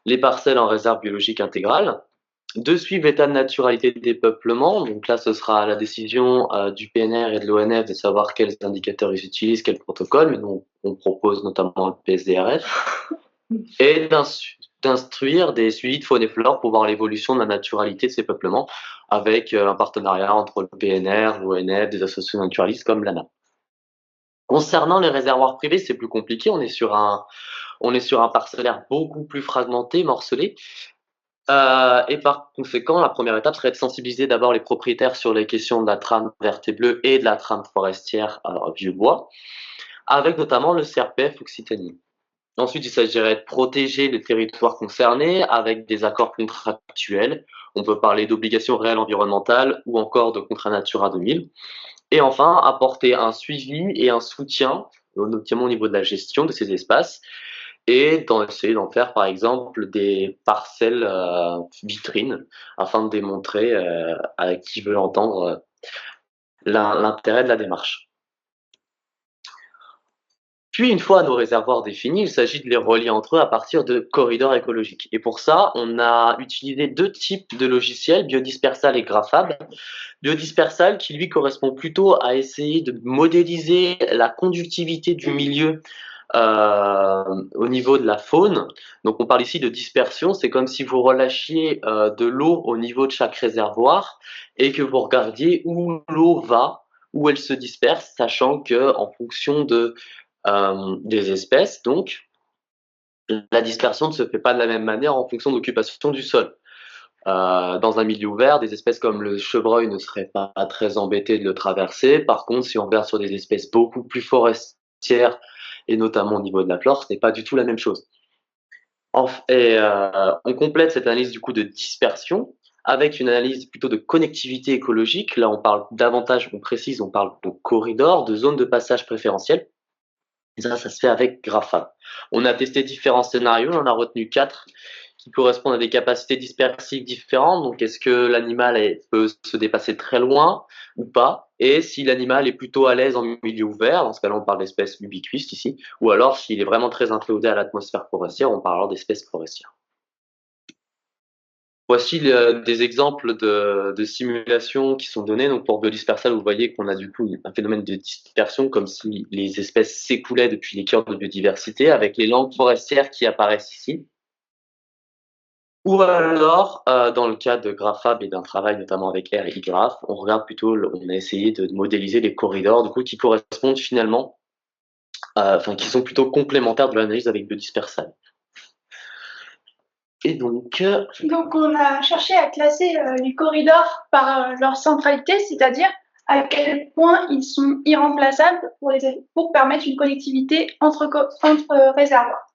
les parcelles en réserve biologique intégrale, de suivre l'état de naturalité des peuplements. Donc là, ce sera à la décision du PNR et de l'ONF de savoir quels indicateurs ils utilisent, quel protocole, mais donc on propose notamment le PSDRF, et d'instruire des suivis de faune et flore pour voir l'évolution de la naturalité de ces peuplements, avec un partenariat entre le PNR, l'ONF, des associations naturalistes comme l'ANA. Concernant les réservoirs privés, c'est plus compliqué. On est sur un parcellaire beaucoup plus fragmenté, morcelé. Et par conséquent, la première étape serait de sensibiliser d'abord les propriétaires sur les questions de la trame verte et bleue et de la trame forestière vieux bois, avec notamment le CRPF Occitanie. Ensuite, il s'agirait de protéger les territoires concernés avec des accords contractuels. On peut parler d'obligations réelles environnementales ou encore de contrats Natura 2000. Et enfin, apporter un suivi et un soutien, notamment au niveau de la gestion de ces espaces, et essayer d'en faire par exemple des parcelles vitrines afin de démontrer à qui veut entendre l'intérêt de la démarche. Puis une fois nos réservoirs définis, il s'agit de les relier entre eux à partir de corridors écologiques. Et pour ça, on a utilisé 2 types de logiciels, Biodispersal et Graphab. Biodispersal qui lui correspond plutôt à essayer de modéliser la conductivité du milieu au niveau de la faune. Donc on parle ici de dispersion, c'est comme si vous relâchiez de l'eau au niveau de chaque réservoir et que vous regardiez où l'eau va, où elle se disperse, sachant que en fonction des espèces, donc la dispersion ne se fait pas de la même manière en fonction de l'occupation du sol. Dans un milieu ouvert, des espèces comme le chevreuil ne seraient pas très embêtées de le traverser. Par contre, si on regarde sur des espèces beaucoup plus forestières, et notamment au niveau de la flore, ce n'est pas du tout la même chose. On complète cette analyse du coup de dispersion avec une analyse plutôt de connectivité écologique. Là, on parle davantage, on précise, on parle de corridors, de zones de passage préférentielles. Et ça se fait avec Graphab. On a testé différents scénarios, on en a retenu 4 qui correspondent à des capacités dispersives différentes. Donc, est-ce que l'animal peut se dépasser très loin ou pas? Et si l'animal est plutôt à l'aise en milieu ouvert, dans ce cas-là, on parle d'espèces ubiquistes ici, ou alors s'il est vraiment très inféodé à l'atmosphère forestière, on parle alors d'espèces forestières. Voici des exemples de simulations qui sont données. Donc pour biodispersal, vous voyez qu'on a du coup un phénomène de dispersion, comme si les espèces s'écoulaient depuis les cœurs de biodiversité, avec les langues forestières qui apparaissent ici. Ou alors, dans le cas de Graphab et d'un travail notamment avec R et iGraph, on regarde plutôt, on a essayé de modéliser les corridors, du coup, qui correspondent finalement, qui sont plutôt complémentaires de l'analyse avec biodispersal. Et donc on a cherché à classer les corridors par leur centralité, c'est-à-dire à quel point ils sont irremplaçables pour permettre une connectivité entre réservoirs.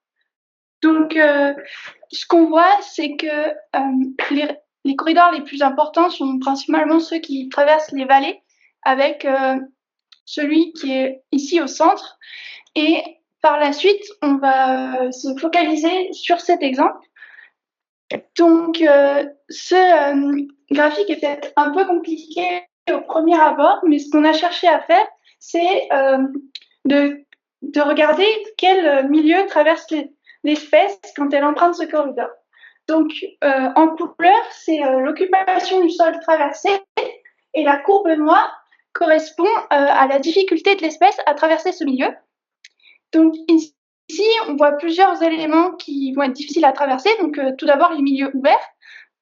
Donc, ce qu'on voit, c'est que les corridors les plus importants sont principalement ceux qui traversent les vallées, avec celui qui est ici au centre. Et par la suite, on va se focaliser sur cet exemple. Donc, ce graphique est peut-être un peu compliqué au premier abord, mais ce qu'on a cherché à faire, c'est de regarder quel milieu traverse l'espèce quand elle emprunte ce corridor. Donc, en couleur, c'est l'occupation du sol traversé, et la courbe noire correspond à la difficulté de l'espèce à traverser ce milieu. Donc, ici, on voit plusieurs éléments qui vont être difficiles à traverser. Donc, tout d'abord, les milieux ouverts,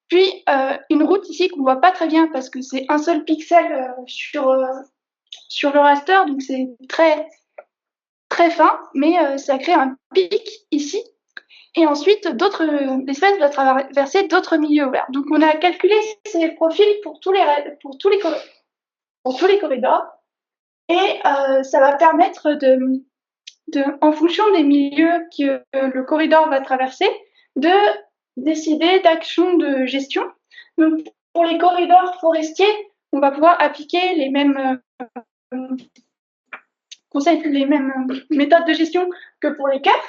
puis une route ici qu'on ne voit pas très bien parce que c'est un seul pixel sur le raster, donc c'est très, très fin, mais ça crée un pic ici. Et ensuite, d'autres espèces doivent traverser d'autres milieux ouverts. Donc, on a calculé ces profils pour tous les corridors. Et ça va permettre en fonction des milieux que le corridor va traverser, de décider d'actions de gestion. Donc, pour les corridors forestiers, on va pouvoir appliquer les mêmes méthodes de gestion que pour les CAP.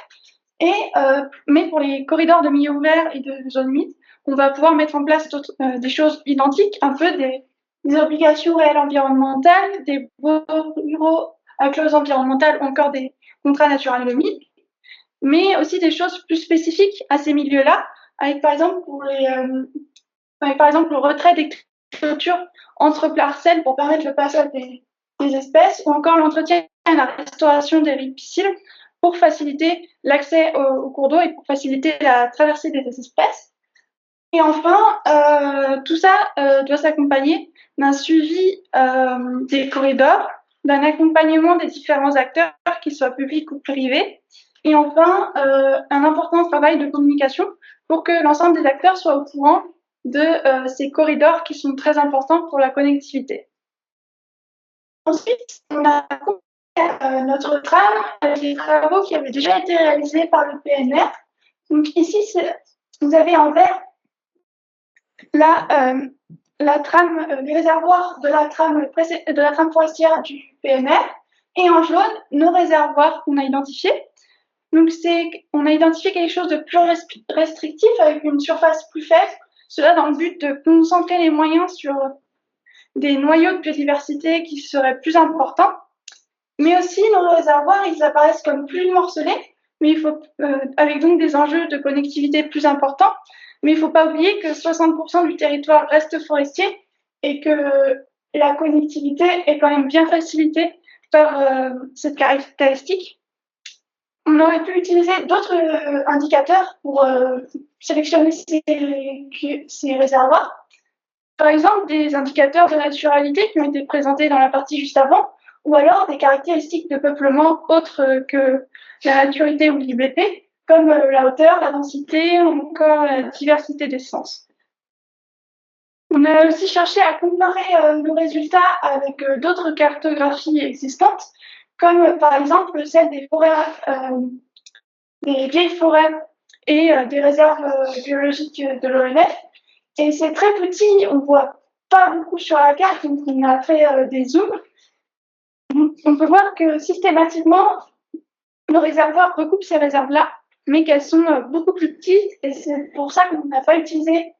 Mais pour les corridors de milieu ouvert et de zone humide, on va pouvoir mettre en place des choses identiques, un peu des obligations réelles environnementales, des bureaux à clause environnementale ou encore des contrats naturels humides, mais aussi des choses plus spécifiques à ces milieux-là, avec par exemple le retrait des clôtures entre parcelles pour permettre le passage des espèces, ou encore l'entretien et la restauration des rives pisciles pour faciliter l'accès aux cours d'eau et pour faciliter la traversée des espèces. Et enfin, tout ça doit s'accompagner d'un suivi des corridors, d'un accompagnement des différents acteurs, qu'ils soient publics ou privés, et enfin, un important travail de communication pour que l'ensemble des acteurs soient au courant de ces corridors qui sont très importants pour la connectivité. Ensuite, on a notre tram avec des travaux qui avaient déjà été réalisés par le PNR. Donc ici, vous avez en vert la trame, les réservoirs de la trame forestière du PNR, et en jaune, nos réservoirs qu'on a identifiés. Donc on a identifié quelque chose de plus restrictif avec une surface plus faible, cela dans le but de concentrer les moyens sur des noyaux de biodiversité qui seraient plus importants. Mais aussi, nos réservoirs, ils apparaissent comme plus morcelés, mais avec donc des enjeux de connectivité plus importants. Mais il ne faut pas oublier que 60% du territoire reste forestier et que la connectivité est quand même bien facilitée par cette caractéristique. On aurait pu utiliser d'autres indicateurs pour sélectionner ces réservoirs. Par exemple, des indicateurs de naturalité qui ont été présentés dans la partie juste avant, ou alors des caractéristiques de peuplement autres que la maturité ou l'IBP, comme la hauteur, la densité ou encore la diversité d'essences. On a aussi cherché à comparer nos résultats avec d'autres cartographies existantes, comme par exemple celle des forêts, des vieilles forêts et des réserves biologiques de l'ONF. Et c'est très petit, on voit pas beaucoup sur la carte, donc on a fait des zooms. On peut voir que systématiquement, nos réservoirs recoupent ces réserves-là, mais qu'elles sont beaucoup plus petites, et c'est pour ça qu'on n'a pas utilisé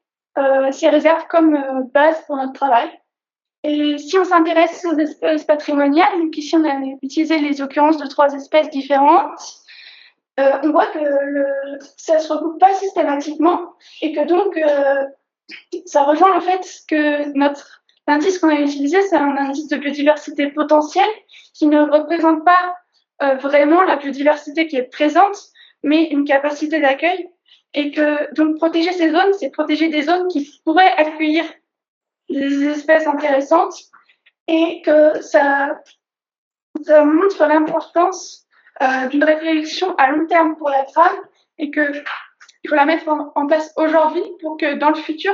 ces réserves comme base pour notre travail. Et si on s'intéresse aux espèces patrimoniales, donc ici on a utilisé les occurrences de 3 espèces différentes, on voit que ça se recoupe pas systématiquement, et que donc ça rejoint le fait que l'indice qu'on a utilisé, c'est un indice de biodiversité potentielle qui ne représente pas vraiment la biodiversité qui est présente, mais une capacité d'accueil. Et que donc protéger ces zones, c'est protéger des zones qui pourraient accueillir des espèces intéressantes, et que ça montre l'importance d'une réflexion à long terme pour la trame, et qu'il faut la mettre en place aujourd'hui pour que dans le futur,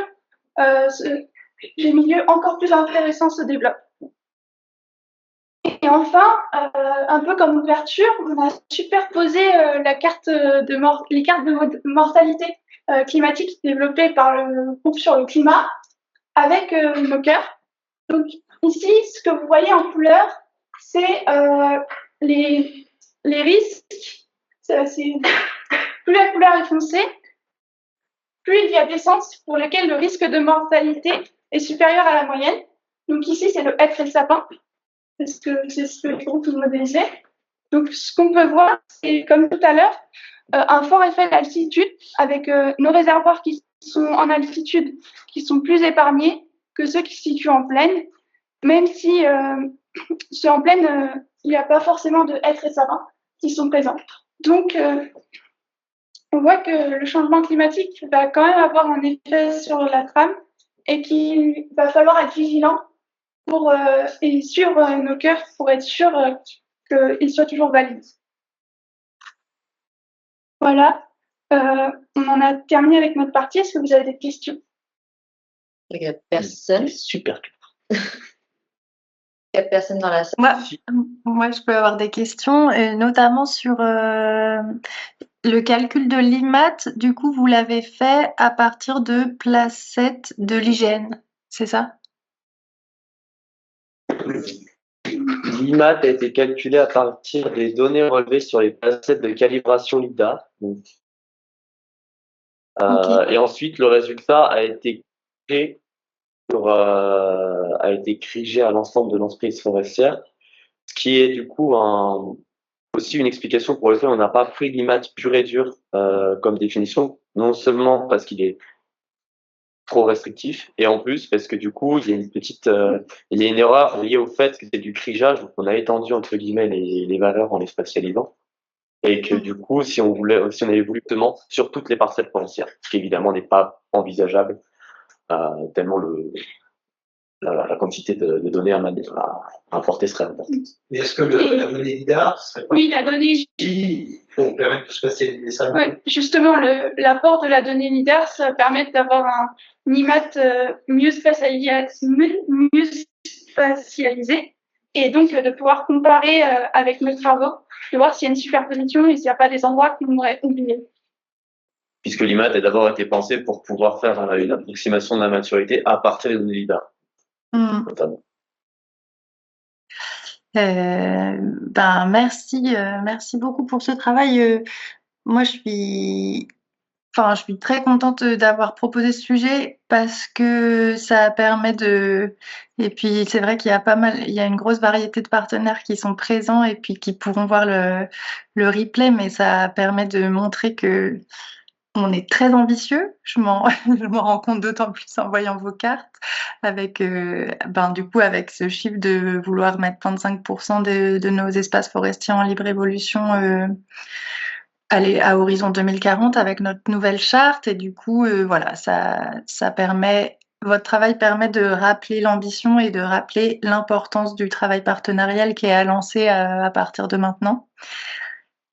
des milieux encore plus intéressants se développent. Et enfin, un peu comme ouverture, on a superposé les cartes de mortalité climatique développées par le groupe sur le climat avec nos cœurs. Donc ici, ce que vous voyez en couleur, c'est les risques. Plus la couleur est foncée, plus il y a des sens pour lesquels le risque de mortalité est supérieur à la moyenne. Donc ici, c'est le hêtre et le sapin. C'est ce que les groupes modélisaient. Donc ce qu'on peut voir, c'est comme tout à l'heure, un fort effet d'altitude avec nos réservoirs qui sont en altitude, qui sont plus épargnés que ceux qui se situent en plaine, même si ceux en plaine, il n'y a pas forcément de hêtre et sapin qui sont présents. Donc on voit que le changement climatique va quand même avoir un effet sur la trame, et qu'il va falloir être vigilant et suivre nos cœurs pour être sûr qu'ils soient toujours valides. Voilà, on en a terminé avec notre partie. Est-ce que vous avez des questions? Il n'y a personne. Super. Il n'y a personne dans la salle. Moi, je peux avoir des questions, notamment sur le calcul de l'IMAT. Du coup, vous l'avez fait à partir de placette de l'hygiène, c'est ça? L'IMAT a été calculé à partir des données relevées sur les placettes de calibration LIDAR. Donc, et ensuite, le résultat a été créé a été crigé à l'ensemble de l'entreprise forestière, ce qui est du coup aussi une explication pour laquelle on n'a pas pris l'IMAT pur et dur comme définition, non seulement parce qu'il est trop restrictif, et en plus parce que du coup il y a il y a une erreur liée au fait que c'est du crigeage, donc on a étendu entre guillemets les valeurs en les spatialisant, et que du coup si on avait voulu justement sur toutes les parcelles forestières, ce qui évidemment n'est pas envisageable tellement la quantité de données à importer serait importante. Et est-ce que la donnée LIDAR serait pas Oui, la donnée. qui permet de spatialiser ça? Ouais, justement, l'apport de la donnée LIDAR, ça permet d'avoir un IMAT mieux spatialisé et donc de pouvoir comparer avec nos travaux, de voir s'il y a une superposition et s'il n'y a pas des endroits qu'on aurait oubliés. Puisque l'IMAT a d'abord été pensé pour pouvoir faire une approximation de la maturité à partir des données LIDAR. Notamment. Merci beaucoup pour ce travail. Moi, je suis très contente d'avoir proposé ce sujet parce que ça permet et puis c'est vrai qu'il y a une grosse variété de partenaires qui sont présents et puis qui pourront voir le replay, mais ça permet de montrer que on est très ambitieux. Je m'en rends compte d'autant plus en voyant vos cartes avec, du coup, avec ce chiffre de vouloir mettre 25% de nos espaces forestiers en libre évolution, aller à horizon 2040 avec notre nouvelle charte. Et du coup, voilà, votre travail permet de rappeler l'ambition et de rappeler l'importance du travail partenarial qui est à lancer à partir de maintenant.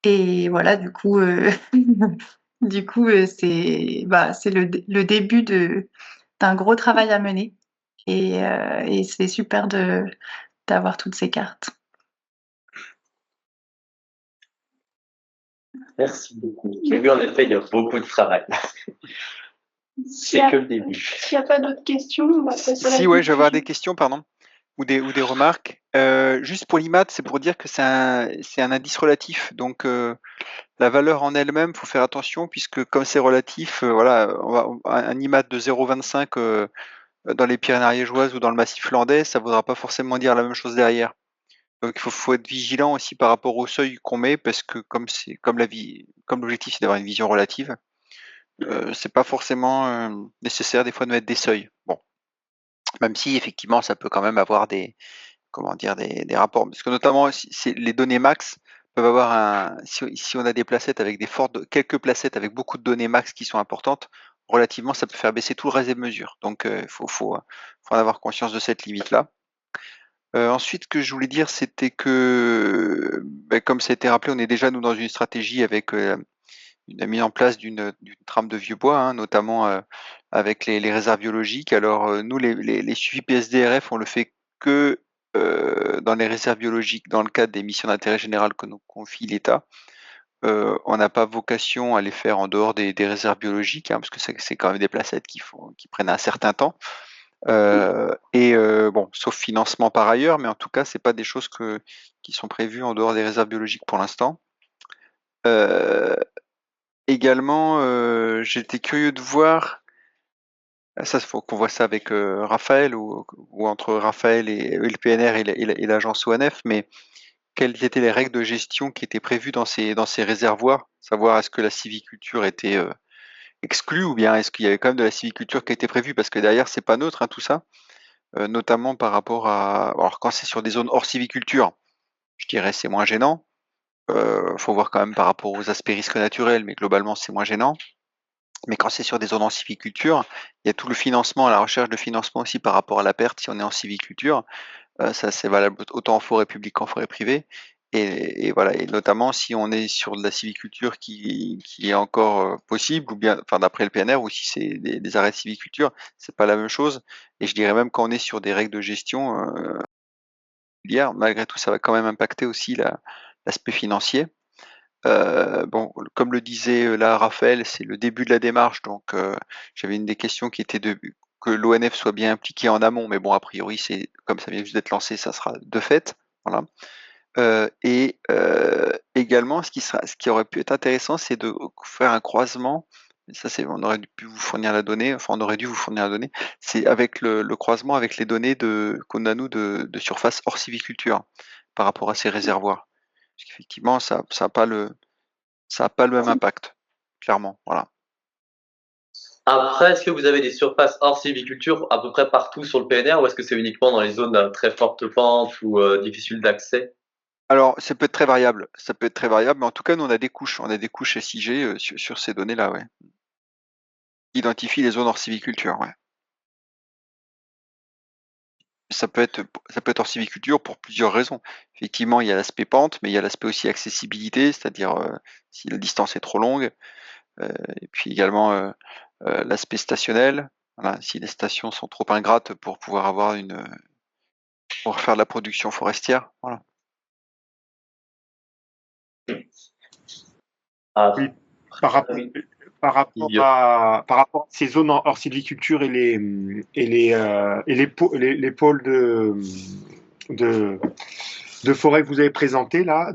Et voilà, du coup, c'est le début d'un gros travail à mener. Et c'est super d'avoir toutes ces cartes. Merci beaucoup. J'ai vu en effet, il y a beaucoup de travail. C'est que le début. S'il n'y a pas d'autres questions, on va passer à la Si, ouais, je vais avoir des questions, pardon, ou des remarques. Juste pour l'IMAT, c'est pour dire que c'est un indice relatif. Donc, la valeur en elle-même, il faut faire attention, puisque comme c'est relatif, voilà, un IMAT de 0,25 dans les Pyrénées ariégeoises ou dans le massif landais, ça ne voudra pas forcément dire la même chose derrière. Donc, il faut être vigilant aussi par rapport au seuil qu'on met, parce que comme l'objectif, c'est d'avoir une vision relative, c'est pas forcément nécessaire des fois de mettre des seuils. Bon, même si effectivement, ça peut quand même avoir des rapports. Parce que notamment, les données max peuvent avoir si on a des placettes avec quelques placettes avec beaucoup de données max qui sont importantes, relativement, ça peut faire baisser tout le reste des mesures. Donc, il faut en avoir conscience de cette limite-là. Ensuite, ce que je voulais dire, c'était que, comme ça a été rappelé, on est déjà, nous, dans une stratégie avec la mise en place d'une trame de vieux bois, hein, notamment avec les réserves biologiques. Alors, nous, les suivis PSDRF, on le fait que dans les réserves biologiques, dans le cadre des missions d'intérêt général que nous confie l'État. On n'a pas vocation à les faire en dehors des réserves biologiques, hein, parce que c'est quand même des placettes qui prennent un certain temps. Bon, sauf financement par ailleurs, mais en tout cas, c'est pas des choses qui sont prévues en dehors des réserves biologiques pour l'instant. Également, j'étais curieux de voir, ça, il faut qu'on voit ça avec Raphaël ou entre Raphaël et le PNR et l'agence ONF, mais quelles étaient les règles de gestion qui étaient prévues dans ces réservoirs? Savoir est-ce que la sylviculture était exclue ou bien est-ce qu'il y avait quand même de la sylviculture qui était prévue? Parce que derrière, c'est pas neutre, hein, tout ça, notamment par rapport à. Alors, quand c'est sur des zones hors sylviculture, je dirais c'est moins gênant. Faut voir quand même par rapport aux aspects risques naturels, mais globalement, c'est moins gênant. Mais quand c'est sur des zones en sylviculture, il y a tout le financement, la recherche de financement aussi par rapport à la perte si on est en sylviculture. Ça, c'est valable autant en forêt publique qu'en forêt privée. Et voilà, et notamment si on est sur de la sylviculture qui est encore possible, ou bien, enfin d'après le PNR, ou si c'est des arrêts de sylviculture, c'est pas la même chose. Et je dirais même quand on est sur des règles de gestion, malgré tout, ça va quand même impacter aussi l'aspect financier. Bon, comme le disait là Raphaël, c'est le début de la démarche, donc j'avais une des questions qui était que l'ONF soit bien impliqué en amont, mais bon, a priori, c'est comme ça vient juste d'être lancé, ça sera de fait. Voilà. Également, ce qui aurait pu être intéressant, c'est de faire un croisement. Ça, on aurait pu vous fournir la donnée, enfin, on aurait dû vous fournir la donnée. C'est avec le croisement avec les données qu'on a, nous, de surface hors sylviculture par rapport à ces réservoirs. Parce qu'effectivement, ça n'a pas le même impact, clairement. Voilà. Après, est-ce que vous avez des surfaces hors sylviculture à peu près partout sur le PNR ou est-ce que c'est uniquement dans les zones à très forte pente ou difficiles d'accès? Alors, ça peut être très variable. Ça peut être très variable, mais en tout cas, nous, on a des couches. On a des couches SIG sur ces données-là, ouais. Identifie les zones hors sylviculture, ouais. Ça peut être hors sylviculture pour plusieurs raisons. Effectivement, il y a l'aspect pente, mais il y a l'aspect aussi accessibilité, c'est-à-dire si la distance est trop longue, et puis également l'aspect stationnel. Voilà, si les stations sont trop ingrates pour pouvoir avoir pour faire de la production forestière. Voilà. Oui, par rapport à ces zones hors sylviculture et les pôles de forêt que vous avez présentés là,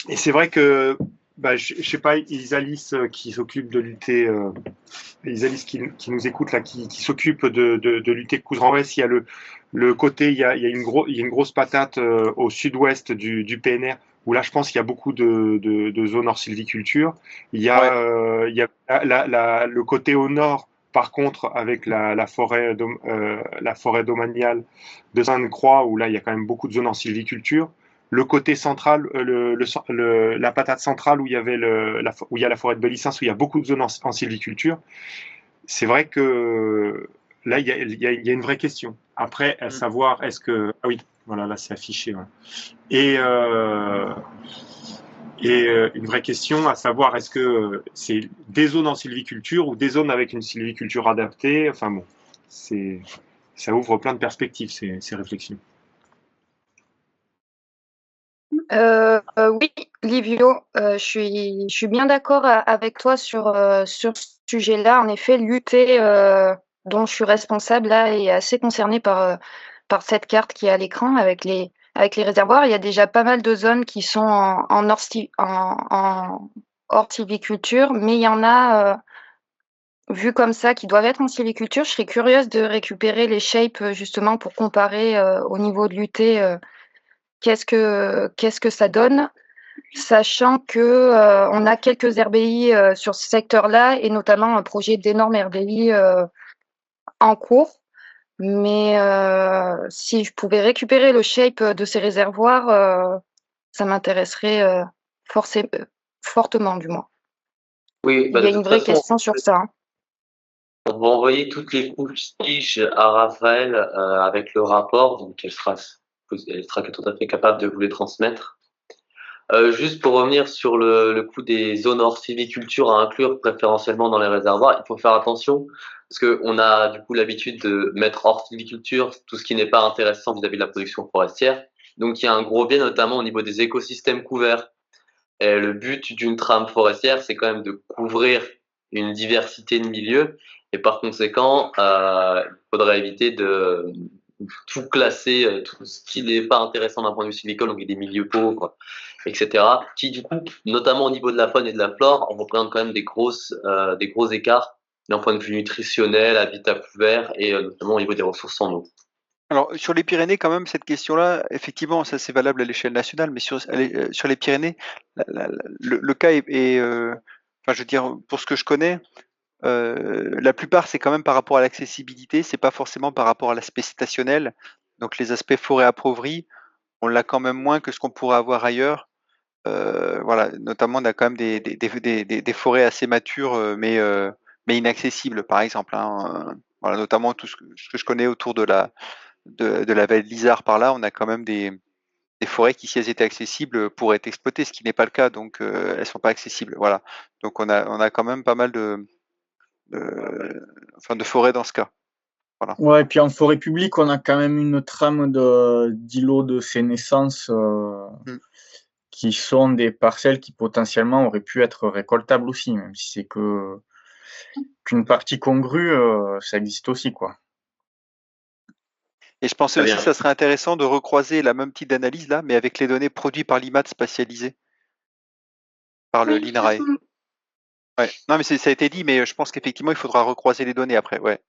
et c'est vrai que je sais pas, Isalis qui s'occupe de lutter, Isalis qui nous écoute là, qui s'occupe de lutter Coudray-Ouest, il y a le côté, il y a une grosse patate au sud-ouest du PNR où là je pense qu'il y a beaucoup de zones hors sylviculture. Il y a, il y a le côté au nord par contre avec la forêt domaniale de Sainte-Croix où là il y a quand même beaucoup de zones en sylviculture. Le côté central, la patate centrale où il y avait où il y a la forêt de Bellicens, où il y a beaucoup de zones en sylviculture, c'est vrai que là, il y a une vraie question. Après, à savoir, est-ce que... Ah oui, voilà, là, c'est affiché. Ouais. Et une vraie question, à savoir, est-ce que c'est des zones en sylviculture ou des zones avec une sylviculture adaptée? Enfin bon, ça ouvre plein de perspectives, ces réflexions. Oui, Livio, je suis bien d'accord avec toi sur ce sujet-là. En effet, l'UT dont je suis responsable là est assez concerné par cette carte qui est à l'écran avec les réservoirs. Il y a déjà pas mal de zones qui sont en hors sylviculture, mais il y en a vu comme ça qui doivent être en sylviculture. Je serais curieuse de récupérer les shapes justement pour comparer au niveau de l'UT. Qu'est-ce que ça donne, sachant que on a quelques RBI sur ce secteur-là et notamment un projet d'énorme RBI en cours. Mais si je pouvais récupérer le shape de ces réservoirs, ça m'intéresserait fortement, du moins. Oui, Il y a une vraie question sur ça. Hein. On va envoyer toutes les couches à Raphaël avec le rapport, donc elle sera tout à fait capable de vous les transmettre. Juste pour revenir sur le coup des zones hors sylviculture à inclure préférentiellement dans les réservoirs, il faut faire attention parce que on a du coup l'habitude de mettre hors sylviculture tout ce qui n'est pas intéressant vis-à-vis de la production forestière. Donc il y a un gros biais notamment au niveau des écosystèmes couverts. Et le but d'une trame forestière, c'est quand même de couvrir une diversité de milieux et par conséquent, il faudrait éviter de tout classer, tout ce qui n'est pas intéressant d'un point de vue sylvicole, donc des milieux pauvres, etc. Qui du coup, notamment au niveau de la faune et de la flore, on représente quand même des gros écarts d'un point de vue nutritionnel, habitat couvert et notamment au niveau des ressources en eau. Alors, sur les Pyrénées, quand même, cette question-là, effectivement, ça c'est valable à l'échelle nationale, mais sur les Pyrénées, le cas est enfin, je veux dire, pour ce que je connais, la plupart, c'est quand même par rapport à l'accessibilité, c'est pas forcément par rapport à l'aspect stationnel. Donc, les aspects forêt appauvrie, on l'a quand même moins que ce qu'on pourrait avoir ailleurs. Voilà, notamment, on a quand même des forêts assez matures, mais inaccessibles, par exemple. Hein, voilà, notamment tout ce que je connais autour de la vallée de l'Isard par là, on a quand même des forêts qui, si elles étaient accessibles, pourraient être exploitées, ce qui n'est pas le cas, donc elles sont pas accessibles. Voilà. Donc on a quand même pas mal de forêts dans ce cas. Voilà. Ouais, et puis en forêt publique, on a quand même une trame d'îlots de sénescence qui sont des parcelles qui potentiellement auraient pu être récoltables aussi, même si c'est qu'une partie congrue, ça existe aussi, quoi. Et je pensais Très aussi bien. que ça serait intéressant de recroiser la même type d'analyse là, mais avec les données produites par l'IMAT spatialisées par le Oui, de toute l'INRAE. façon, Ouais. Non, mais ça a été dit, mais je pense qu'effectivement, il faudra recroiser les données après. Ouais.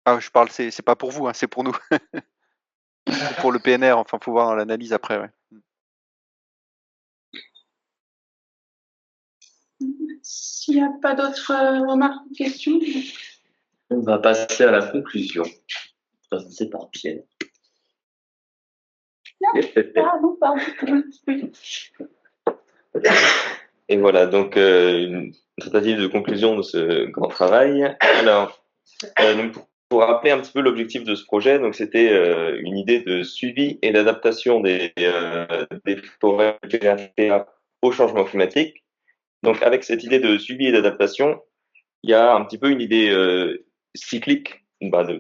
Ah, je parle, c'est pas pour vous, hein, c'est pour nous. Ou pour le PNR, enfin, faut voir l'analyse après. Ouais. s'il n'y a pas d'autres remarques ou questions. On va passer à la conclusion, présentée par Pierre. Pardon. Et voilà, donc une tentative de conclusion de ce grand travail. Alors, donc, pour rappeler un petit peu l'objectif de ce projet, donc c'était une idée de suivi et d'adaptation des forêts au changement climatique. Donc, avec cette idée de suivi et d'adaptation, il y a un petit peu une idée cyclique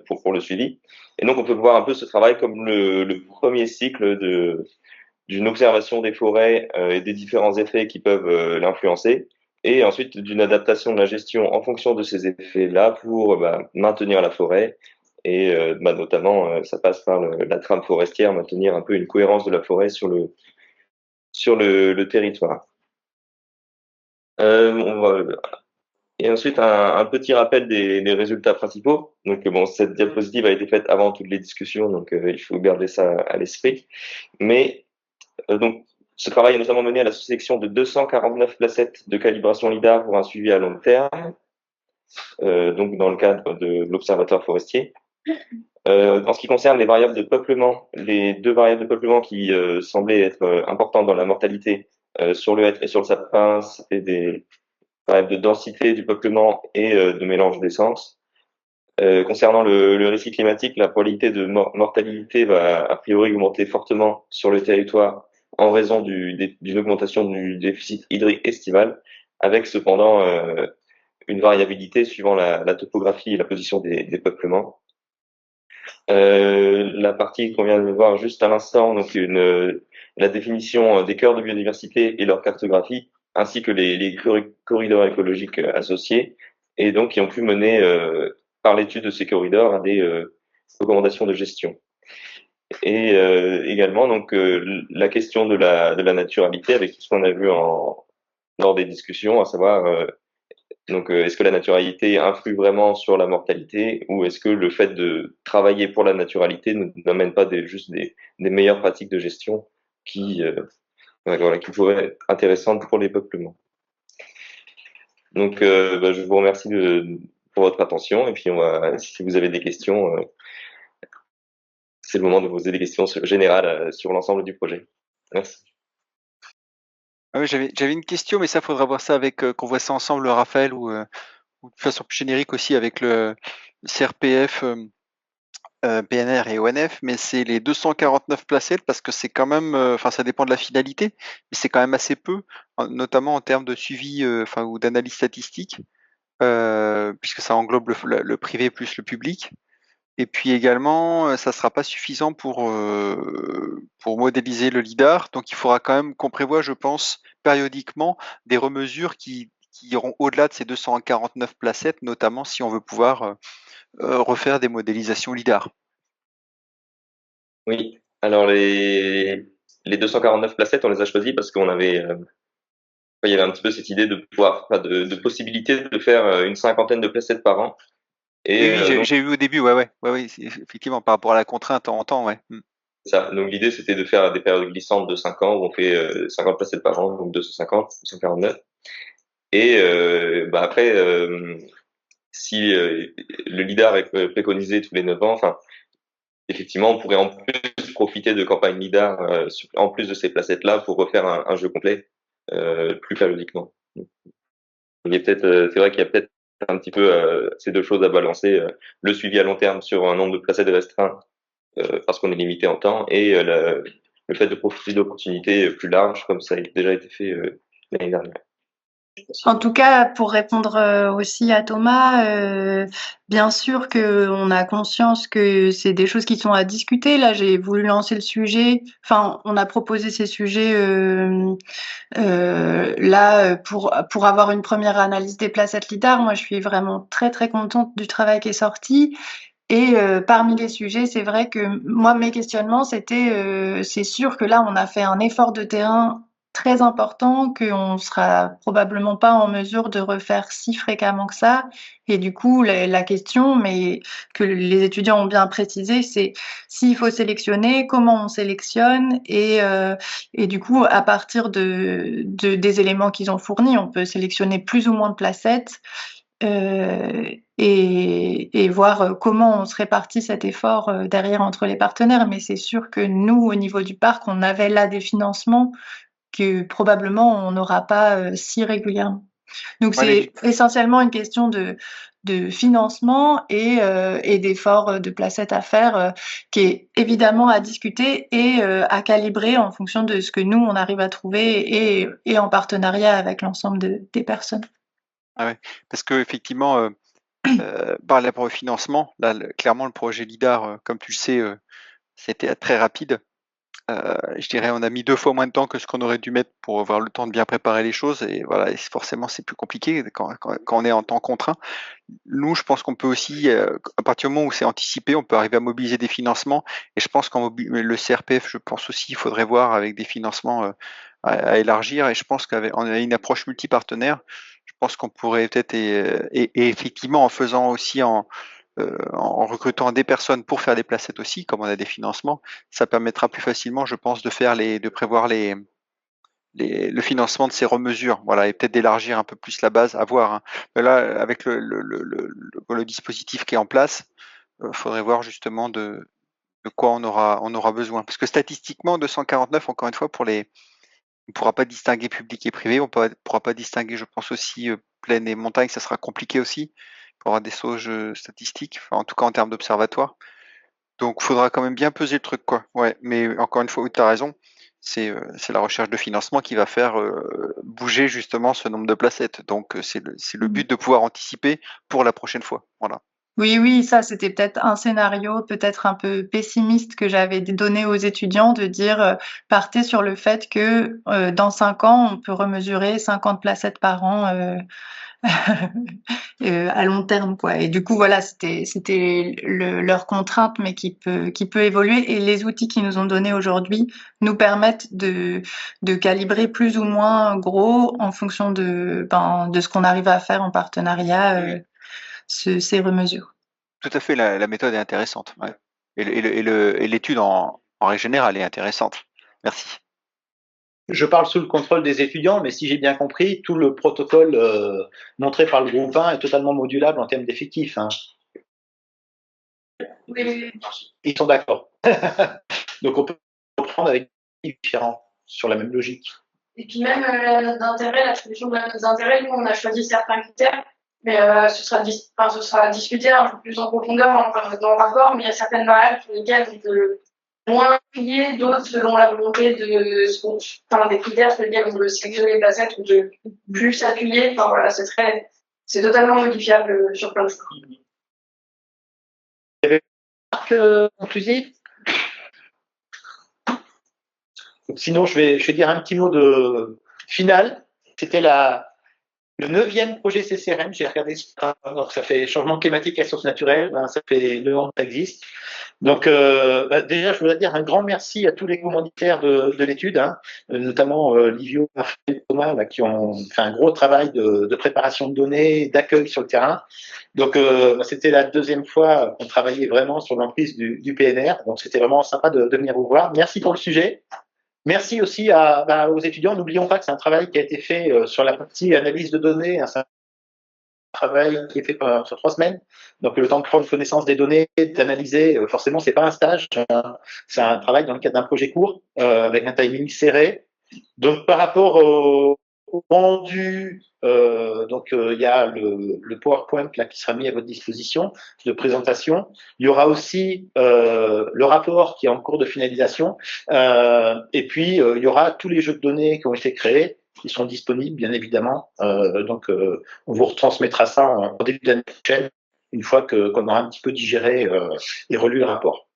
pour le suivi. Et donc, on peut voir un peu ce travail comme le premier cycle d'une observation des forêts et des différents effets qui peuvent l'influencer, et ensuite d'une adaptation de la gestion en fonction de ces effets-là pour maintenir la forêt. Et notamment, ça passe par la trame forestière, maintenir un peu une cohérence de la forêt sur le territoire. Et ensuite, un petit rappel des résultats principaux. Donc, bon, cette diapositive a été faite avant toutes les discussions, donc il faut garder ça à l'esprit. Mais donc, ce travail est notamment mené à la sélection de 249 placettes de calibration LIDAR pour un suivi à long terme, donc dans le cadre de l'Observatoire forestier. En ce qui concerne les variables de peuplement, les deux variables de peuplement qui semblaient être importantes dans la mortalité sur le hêtre et sur le sapin, c'était des variables de densité du peuplement et de mélange d'essence. Concernant le récit climatique, la probabilité de mortalité va a priori augmenter fortement sur le territoire en raison d'une augmentation du déficit hydrique estival, avec cependant une variabilité suivant la topographie et la position des peuplements. La partie qu'on vient de voir juste à l'instant, donc la définition des cœurs de biodiversité et leur cartographie, ainsi que les corridors écologiques associés, et donc qui ont pu mener par l'étude de ces corridors à des recommandations de gestion. Et également donc la question de la naturalité, avec tout ce qu'on a vu lors des discussions, à savoir est-ce que la naturalité influe vraiment sur la mortalité, ou est-ce que le fait de travailler pour la naturalité n'amène pas juste des meilleures pratiques de gestion qui pourraient être intéressantes pour les peuplements. Donc je vous remercie pour votre attention, et puis si vous avez des questions, c'est le moment de poser des questions générales sur l'ensemble du projet. Merci. Ah oui, j'avais une question, mais ça faudra voir ça avec qu'on voit ça ensemble, Raphaël, ou de façon plus générique aussi avec le CRPF, PNR et ONF, mais c'est les 249 placettes parce que c'est quand même, enfin ça dépend de la finalité, mais c'est quand même assez peu, notamment en termes de suivi, ou d'analyse statistique, puisque ça englobe le privé plus le public. Et puis également, ça sera pas suffisant pour modéliser le lidar. Donc il faudra quand même qu'on prévoie, je pense, périodiquement des remesures qui iront au-delà de ces 249 placettes, notamment si on veut pouvoir refaire des modélisations lidar. Oui, alors les 249 placettes, on les a choisis parce qu'on avait il y avait un petit peu cette idée de de possibilité de faire une cinquantaine de placettes par an. Et oui, j'ai eu au début, ouais, effectivement, par rapport à la contrainte en temps, ouais. Ça. Donc l'idée, c'était de faire des périodes glissantes de 5 ans où on fait 50 placettes par an, donc 250, 249. Et après, si le LIDAR est préconisé tous les 9 ans, enfin, effectivement, on pourrait en plus profiter de campagnes LIDAR en plus de ces placettes-là pour refaire un jeu complet plus périodiquement. C'est vrai qu'il y a peut-être un petit peu ces deux choses à balancer, le suivi à long terme sur un nombre de placettes restreint parce qu'on est limité en temps, et le fait de profiter d'opportunités plus larges comme ça a déjà été fait l'année dernière. En tout cas, pour répondre aussi à Thomas, bien sûr qu'on a conscience que c'est des choses qui sont à discuter. Là, j'ai voulu lancer le sujet. Enfin, on a proposé ces sujets là pour avoir une première analyse des placettes lidar. Moi, je suis vraiment très très contente du travail qui est sorti. Et parmi les sujets, c'est vrai que moi, mes questionnements, c'était, c'est sûr que là, on a fait un effort de terrain très important, qu'on sera probablement pas en mesure de refaire si fréquemment que ça. Et du coup, la question, mais que les étudiants ont bien précisé, c'est s'il faut sélectionner, comment on sélectionne, et du coup, à partir des éléments qu'ils ont fournis, on peut sélectionner plus ou moins de placettes. Et voir comment on se répartit cet effort derrière entre les partenaires. Mais c'est sûr que nous, au niveau du parc, on avait là des financements que probablement on n'aura pas si régulièrement. Donc c'est essentiellement une question de financement et d'efforts de placettes à faire, qui est évidemment à discuter et à calibrer en fonction de ce que nous, on arrive à trouver et en partenariat avec l'ensemble des personnes. Ah ouais, parce qu'effectivement, par rapport au financement, là, clairement, le projet LIDAR, comme tu le sais, c'était très rapide. Je dirais, on a mis 2 fois moins de temps que ce qu'on aurait dû mettre pour avoir le temps de bien préparer les choses et voilà, et forcément, c'est plus compliqué quand on est en temps contraint. Nous, je pense qu'on peut aussi, à partir du moment où c'est anticipé, on peut arriver à mobiliser des financements et je pense le CRPF, je pense aussi, il faudrait voir avec des financements, à élargir et je pense qu'avec on a une approche multipartenaire, je pense qu'on pourrait peut-être et effectivement en faisant aussi en recrutant des personnes pour faire des placettes aussi, comme on a des financements, ça permettra plus facilement, je pense, de prévoir le financement de ces remesures, voilà, et peut-être d'élargir un peu plus la base, à voir. Hein. Mais là, avec le dispositif qui est en place, faudrait voir justement de quoi on aura besoin. Parce que statistiquement, 249, encore une fois, on ne pourra pas distinguer public et privé, on ne pourra pas distinguer, je pense aussi, plaine et montagne, ça sera compliqué aussi pour avoir des sauges statistiques, enfin, en tout cas en termes d'observatoire. Donc, faudra quand même bien peser le truc, quoi. Ouais, mais encore une fois, oui, tu as raison. C'est la recherche de financement qui va faire bouger justement ce nombre de placettes. Donc, c'est le but de pouvoir anticiper pour la prochaine fois. Voilà. Oui, ça c'était peut-être un scénario, peut-être un peu pessimiste que j'avais donné aux étudiants de dire partez sur le fait que dans 5 ans, on peut remesurer 50 placettes par an à long terme, quoi. Et du coup, voilà, c'était leur contrainte, mais qui peut évoluer. Et les outils qu'ils nous ont donnés aujourd'hui nous permettent de calibrer plus ou moins gros en fonction de ce qu'on arrive à faire en partenariat. Ces remesures. Tout à fait, la méthode est intéressante. Ouais. Et l'étude en règle générale est intéressante. Merci. Je parle sous le contrôle des étudiants, mais si j'ai bien compris, tout le protocole montré par le groupe 1 est totalement modulable en termes d'effectifs. Hein. Oui. Ils sont d'accord. Donc on peut reprendre avec des différents sur la même logique. Et puis même d'intérêt, la solution de la note d'intérêt, nous on a choisi certains critères, mais ce sera discuté un peu plus en profondeur dans le rapport, mais il y a certaines variables sur lesquelles on peut moins appuyer, d'autres selon la volonté des critères sur lesquels on veut sélectionner les placettes ou de plus appuyer. Enfin voilà, c'est totalement modifiable sur plein de choses. Il y avait une remarque conclusive ? Sinon, je vais dire un petit mot de final. C'était le 9e projet CCRM. J'ai regardé ça. Donc, ça fait changement climatique et ressources naturelles. Ça fait 9 ans que ça existe. Donc, déjà, je voudrais dire un grand merci à tous les commanditaires de l'étude, hein, notamment Livio et Thomas, là, qui ont fait un gros travail de préparation de données, d'accueil sur le terrain. Donc, c'était la 2e fois qu'on travaillait vraiment sur l'emprise du PNR. Donc, c'était vraiment sympa de venir vous voir. Merci pour le sujet. Merci aussi aux étudiants. N'oublions pas que c'est un travail qui a été fait sur la partie analyse de données. C'est un travail qui est fait sur 3 semaines. Donc, le temps de prendre connaissance des données, d'analyser, forcément, c'est pas un stage. C'est un travail dans le cadre d'un projet court, avec un timing serré. Donc, par rapport au rendu, il y a le PowerPoint là qui sera mis à votre disposition de présentation. Il y aura aussi le rapport qui est en cours de finalisation. Et puis il y aura tous les jeux de données qui ont été créés, qui sont disponibles bien évidemment. On vous retransmettra ça en début d'année prochaine, une fois qu'on aura un petit peu digéré et relu le rapport.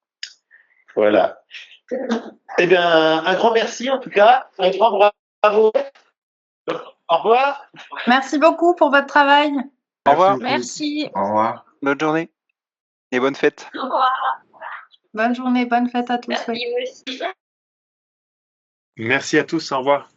Voilà. Eh bien, un grand merci en tout cas, un grand bravo. Au revoir. Merci beaucoup pour votre travail. Au revoir. Merci. Au revoir. Bonne journée. Et bonne fête. Au revoir. Bonne journée, bonne fête à tous. Merci, vous aussi. Merci à tous, au revoir.